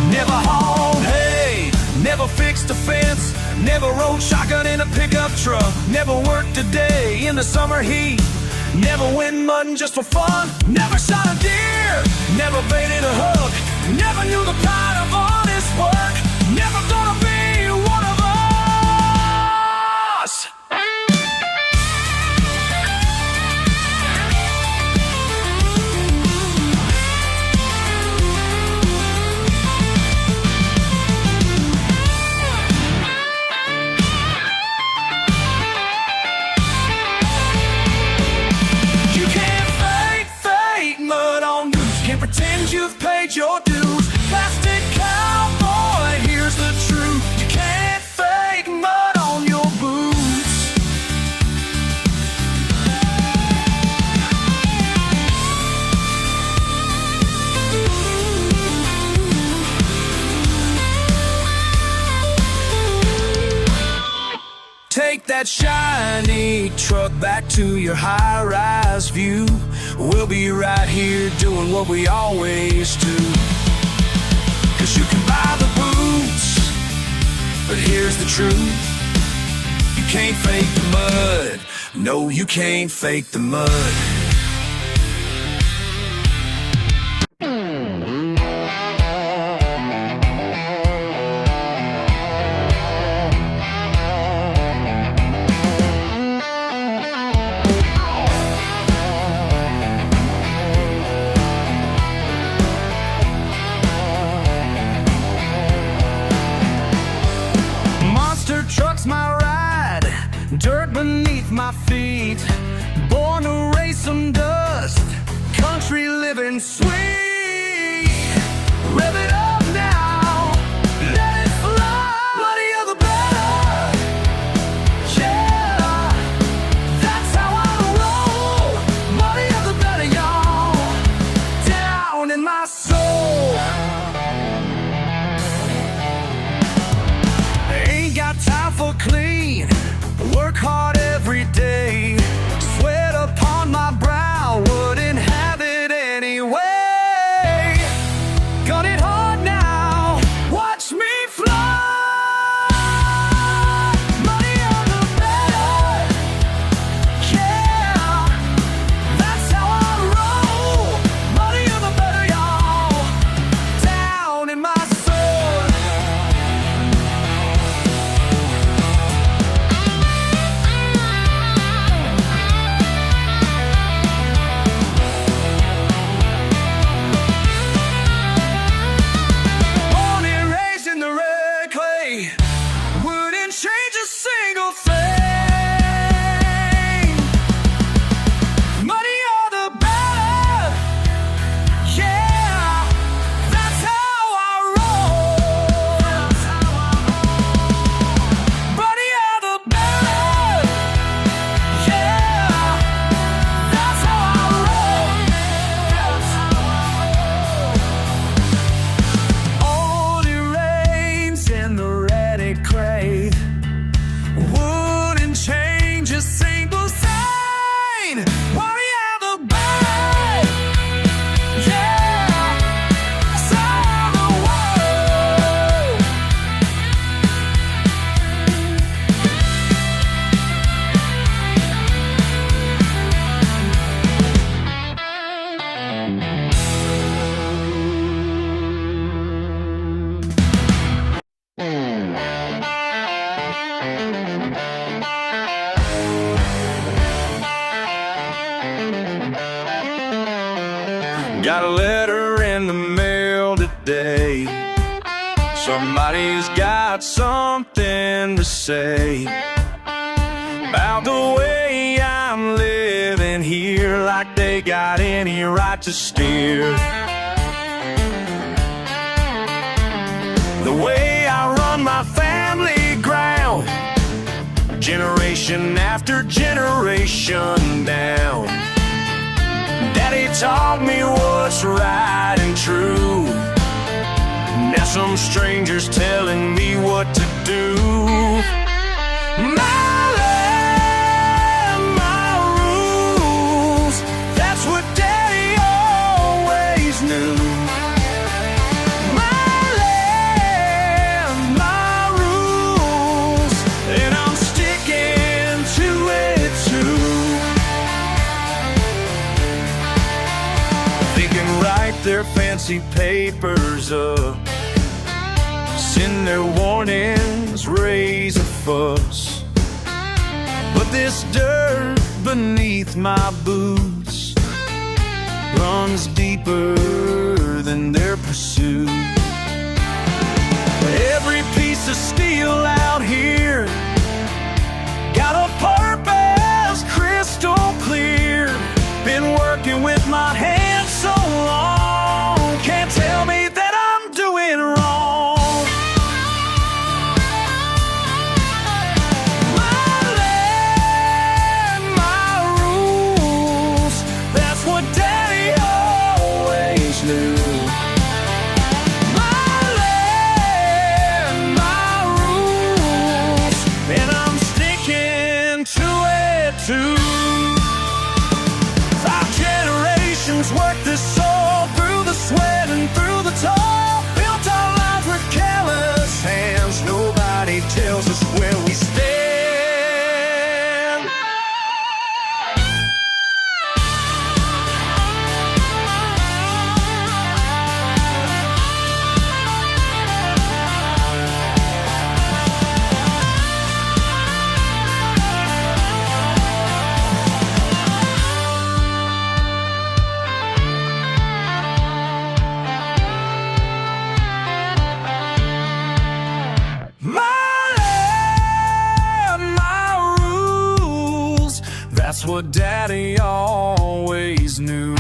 Never hauled hay, never fixed a fence, never rode shotgun in a pickup truck, never worked a day in the summer heat, never went mudding just for fun, never shot a deer, never baited a hook, never knew the pride of honest work, never gonna be one of us. Pretend you've paid your dues. Plastic cowboy, here's the truth. You can't fake mud on your boots. Take that shiny truck back to your high-rise view. We'll be right here doing what we always do. 'Cause you can buy the boots, but here's the truth. You can't fake the mud. No, you can't fake the mud. Truck's my ride, dirt beneath my feet. Born to race 'em day. Somebody's got something to say about the way I'm living here, like they got any right to steer. The way I run my family ground, generation after generation down. Daddy taught me what's right and true. Now some strangers telling me what to do. My land, my rules, that's what Daddy always knew. My land, my rules, and I'm sticking to it too. They can write their fancy papers up, send their warnings, raise a fuss, but this dirt beneath my boots runs deeper than their pursuit. Every piece of steel out here got a purpose crystal clear. Been working with my hands so long, can't tell me that I'm doing wrong. Worked this soul through the sweat and through the toil, built our lives with careless hands. Nobody tells us where we stand. That's what Daddy always knew.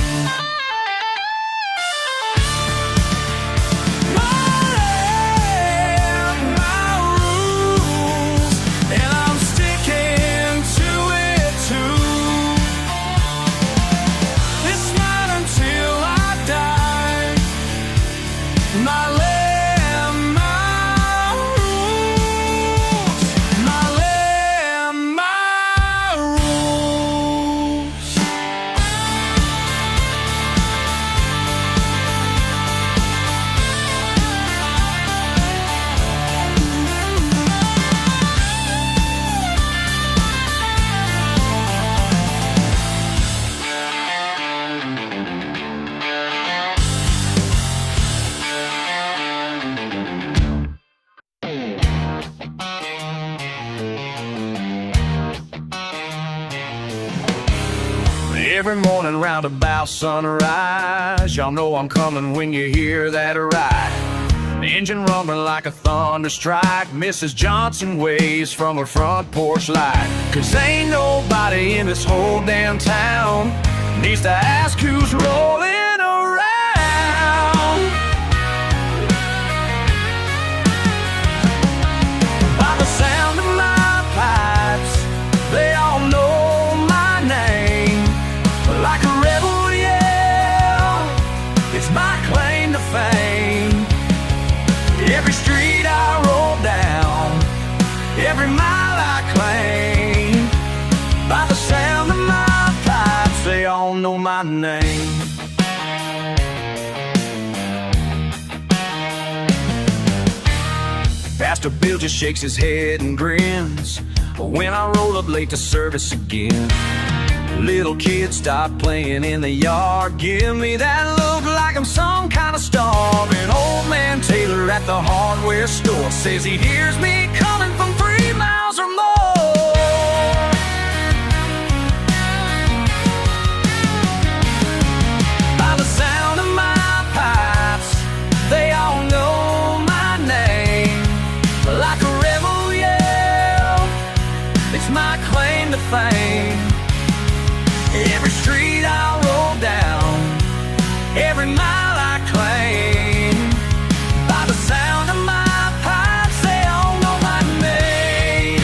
Every morning round about sunrise, y'all know I'm coming when you hear that ride. The engine rumbling like a thunder strike, Mrs. Johnson waves from her front porch light. 'Cause ain't nobody in this whole damn town needs to ask who's rolling around. By the sound of my pipes, they all know my name. Like a rebel yell, it's my claim to fame. Every street I roll down, every mile I claim. By the sound of my pipes, they all know my name. Pastor Bill just shakes his head and grins when I roll up late to service again. Little kids stop playing in the yard, give me that look like I'm some kind of star. And old man Taylor at the hardware store says he hears me coming from 3 miles or more. By the sound of my pipes, they all thing. Every street I roll down, every mile I claim. By the sound of my pipes, they all know my name.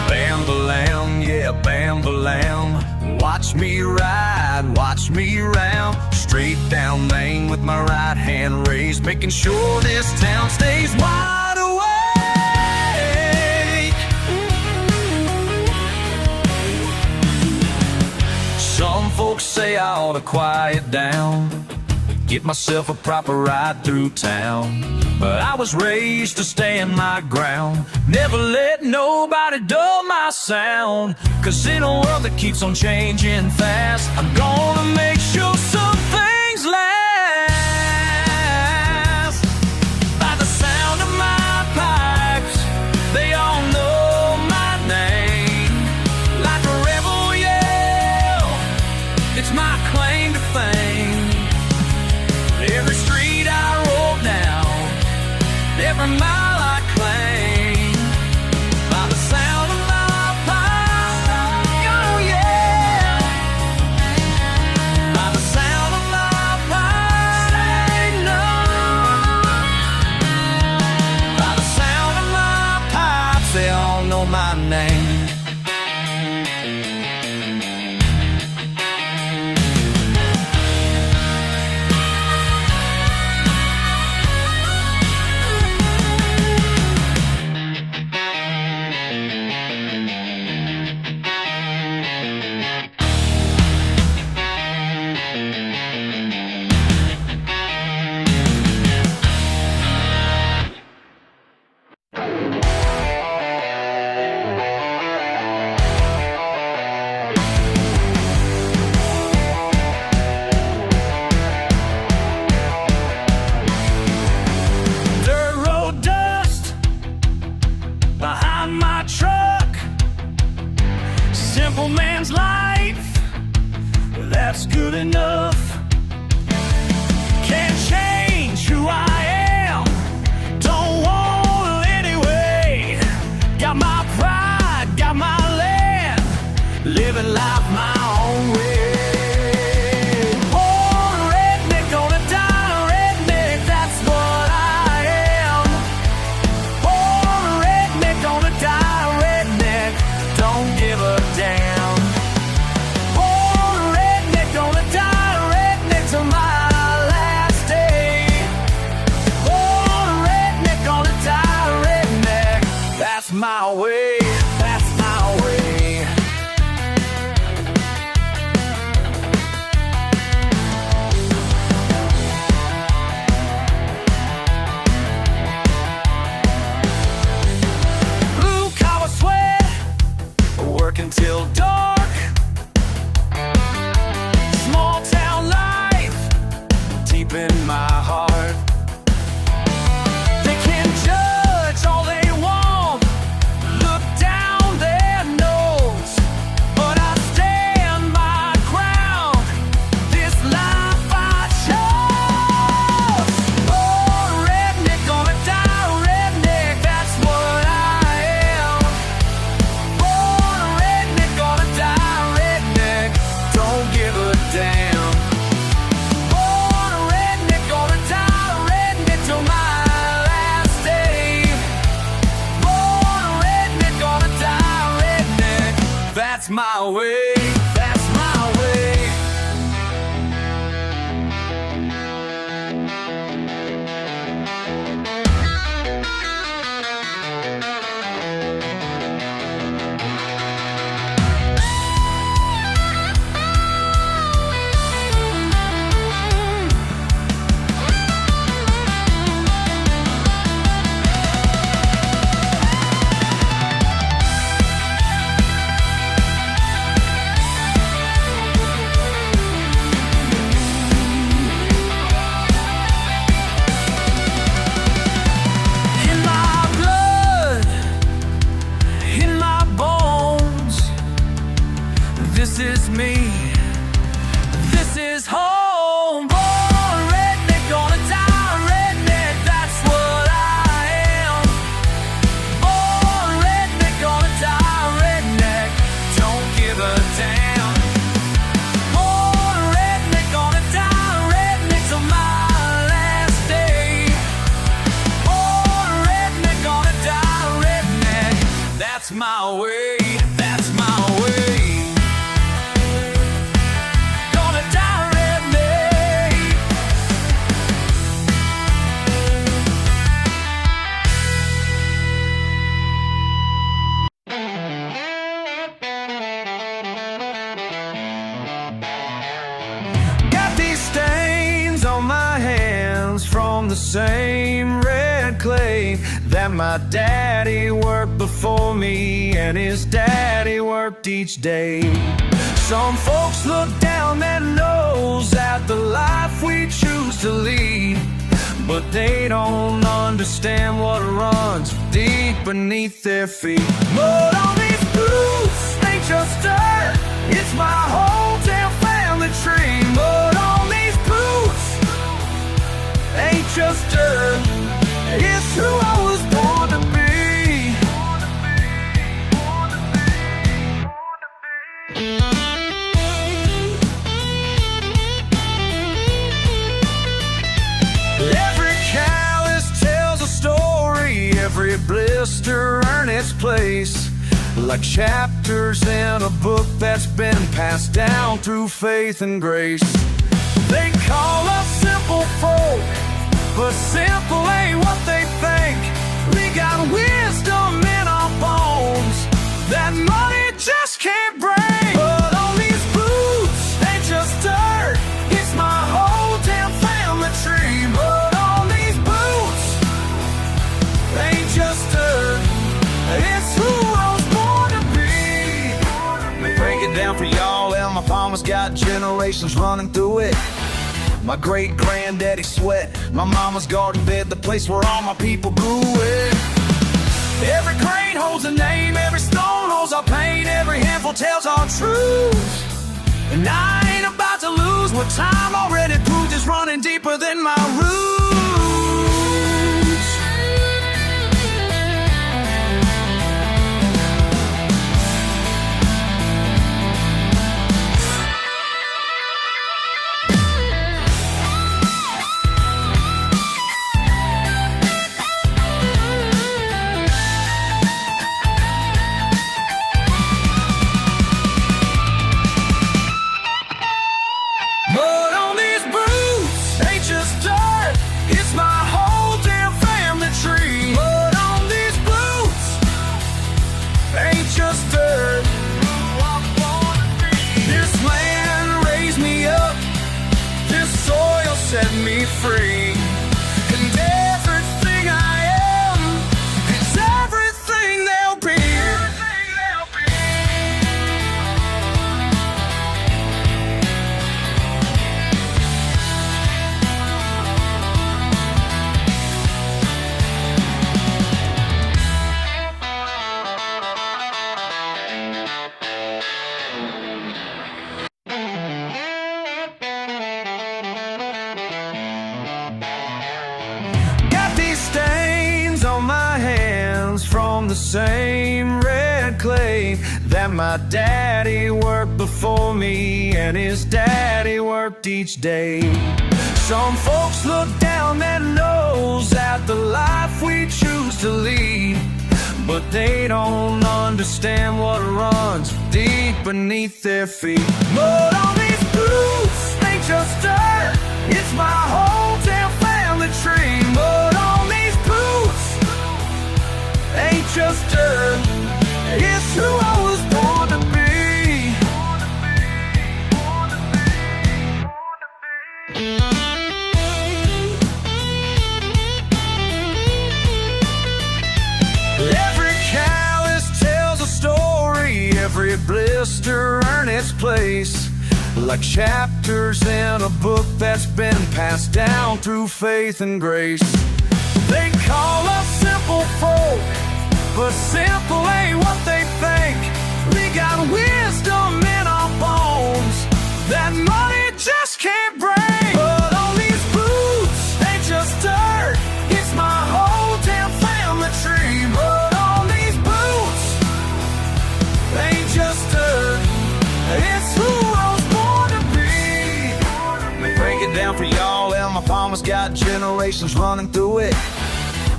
Bam-ba-lam, yeah, bam-ba-lam. Watch me ride, watch me round. Straight down Main with my right hand raised, making sure this town stays wide awake. Some folks say I ought to quiet down, get myself a proper ride through town. But I was raised to stand my ground, never let nobody dull my sound. 'Cause in a world that keeps on changing fast, I'm gonna make sure some things last. By the sound of my pipes, they all know my name. Like a rebel yell, it's my claim to fame. Every street I roll down, every mile I claim. By the sound of my pipes, oh yeah. By the sound of my pipes, say no. By the sound of my pipes, they all know my name. Dirt road dust behind my truck. Simple man's life, that's good enough. Can't change who I am, don't want to anyway. Got my pride, got my land, living life my own way. Born a redneck, gonna die a redneck, that's what I am. Born a redneck, gonna die a redneck, don't give a damn. Born a redneck, gonna die a redneck till my last day. Born a redneck, gonna die a redneck, that's my way, that's my way. Blue collar sweat, working till dark. Small town life, deep in my heart. They can judge all they want, look down their nose, but I stand my ground. This life I chose. Born a redneck, gonna die a redneck, that's what I am. Born a redneck, gonna die a redneck, don't give a damn. Born a redneck, the same red clay that my daddy worked before me, and his daddy worked each day. Some folks look down their nose at the life we choose to lead, but they don't understand what runs deep beneath their feet. Mud on these boots ain't just dirt, it's my hometown family tree. Mud on these boots ain't just dirt, it's who I was born to be. Every callus tells a story, every blister earned its place, like chapters in a book that's been passed down through faith and grace. They call us simple folk, but simple ain't what they think. We got wisdom in our bones that money just can't bring. But on these boots ain't just dirt, it's my hometown family tree. But on these boots ain't just dirt, it's who I was born to be. Break it down for y'all, and my mama's got generations running through it. My great-granddaddy sweat, my mama's garden bed, the place where all my people grew it. Every grain holds a name, every stone holds our pain, every handful tells our truth. And I ain't about to lose what time already proved is running deeper than my roots. Mud on these boots ain't just dirt, it's my whole damn family tree. Mud on these boots ain't just dirt. This land raised me up, this soil set me free. And everything I am is everything there'll be. Got these stains on my hands from the same red clay that my daddy worked before me, and his daddy worked each day. Some folks look down their nose at the life we choose to lead, but they don't understand what runs deep beneath their feet. Mud on these boots ain't just dirt, it's my hometown family tree. Mud on these boots ain't just dirt, it's who I was born to be. Every callus tells a story, every blister earned its place, like chapters in a book that's been passed down through faith and grace. They call us simple folk, but simple ain't what they think. We got wisdom in our bones that money just can't bring. But on these boots ain't just dirt, it's my hometown family tree. But on these boots ain't just dirt, it's who I was born to be. Break it down for y'all, and my mama's got generations running through it.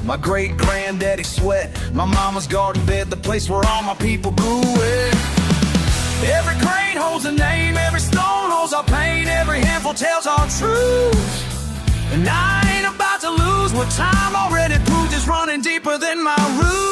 My great-granddaddy sweat, my mama's garden bed, the place where all my people grew it. Every grain holds a name, every stone holds our pain, every handful tells our truth. And I ain't about to lose what time already proved is running deeper than my roots.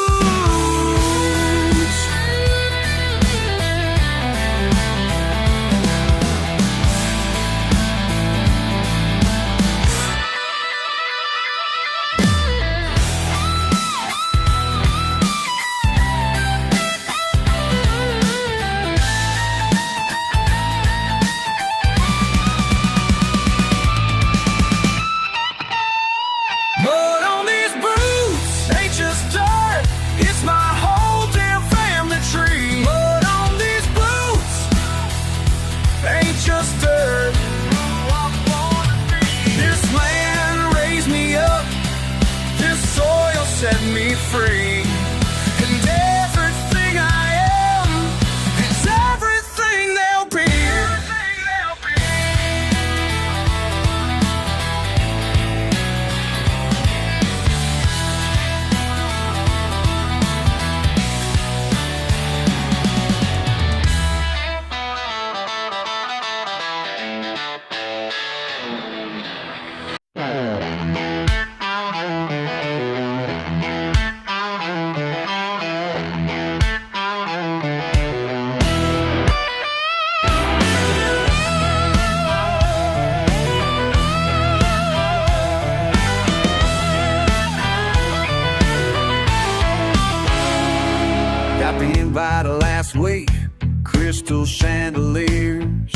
crystal chandeliers,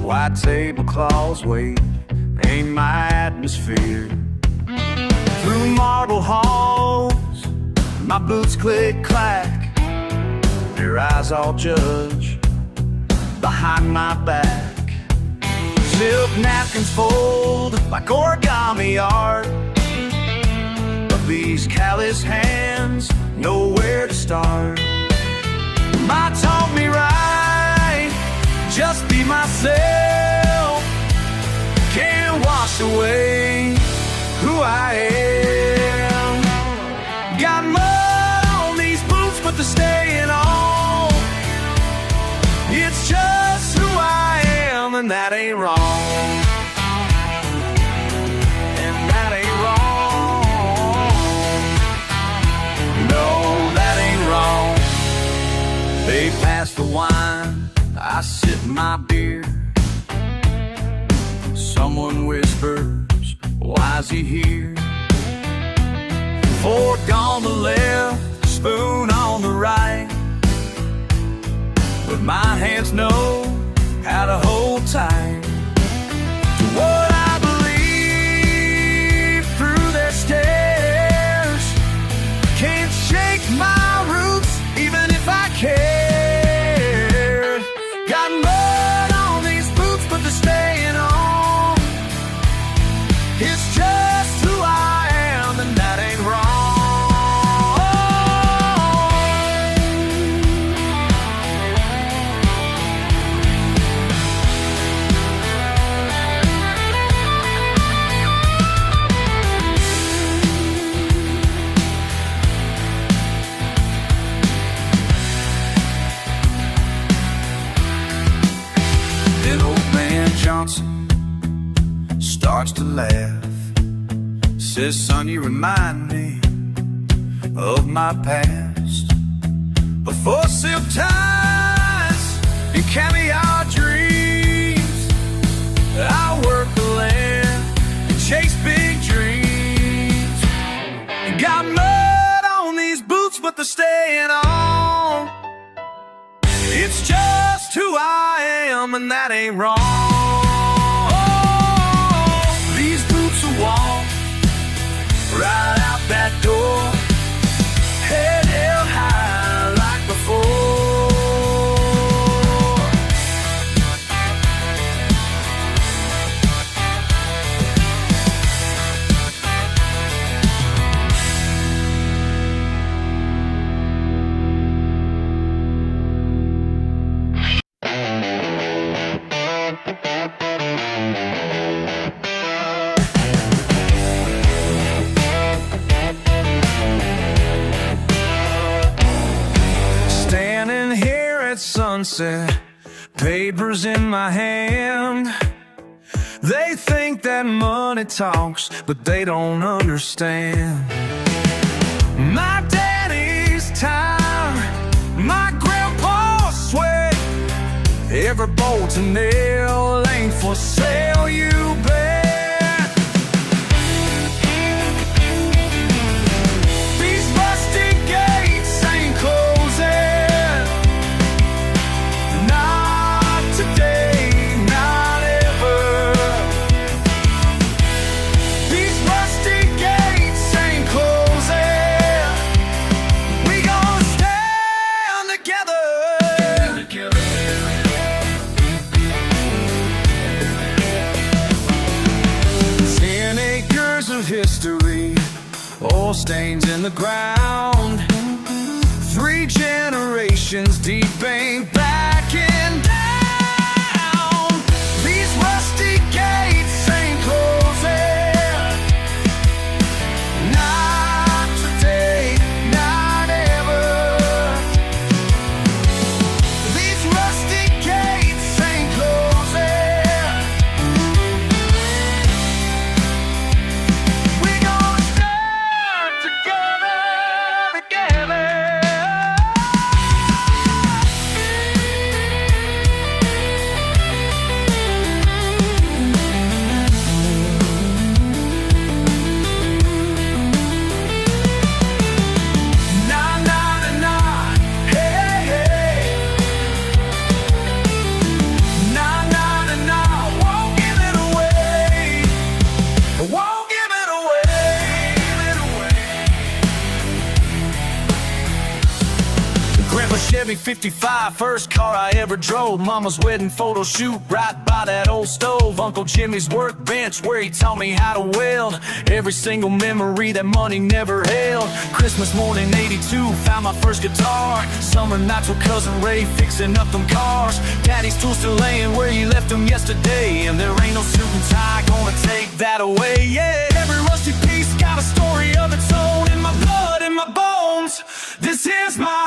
white tablecloths wait, ain't my atmosphere. Through marble halls, my boots click clack, their eyes all judge behind my back. Silk napkins fold like origami art, but these callous hands know where to start. Ma taught me right, just be myself, can't wash away who I am. Got mud on these boots, but they're staying on. It's just who I am, and that ain't wrong. And that ain't wrong. No, that ain't wrong. They pass the wine, I sip my beer. Someone whispers, why's he here? Fork on the left, spoon on the right, but my hands know how to hold tight to what I believe through their stares. Can't shake my roots even if I care. Got mud on these boots, but they're staying on. It's just who I am, and that ain't wrong. Then old man Johnson starts to laugh, says, son, you remind me of my past. Before silk ties and caviar dreams, I worked the land and chased big dreams. Got mud on these boots, but they're staying on. It's just who I am, and that ain't wrong. These boots will walk right out that door, head held high like before. Standing here at sunset, papers in my hand. They think that money talks, but they don't understand. My daddy's time, my grandpa's sweat, every bolt and nail ain't for sale, you bet. These rusty gates ain't closing, not today, not ever. These rusty gates ain't closing, we gonna stand together. Of history, oil stains in the ground, 3 generations deep, ain't backing down. These rusty gates ain't closing, not today, not ever. These rusty gates ain't closing. Chevy 55, first car I ever drove. Mama's wedding photo shoot right by that old stove. Uncle Jimmy's workbench where he taught me how to weld. Every single memory that money never held. Christmas morning 82, found my first guitar. Summer nights with cousin Ray fixing up them cars. Daddy's tools still laying where he left them yesterday. And there ain't no suit and tie gonna take that away, yeah. Every rusty piece got a story of its own. In my blood, in my bones, this is my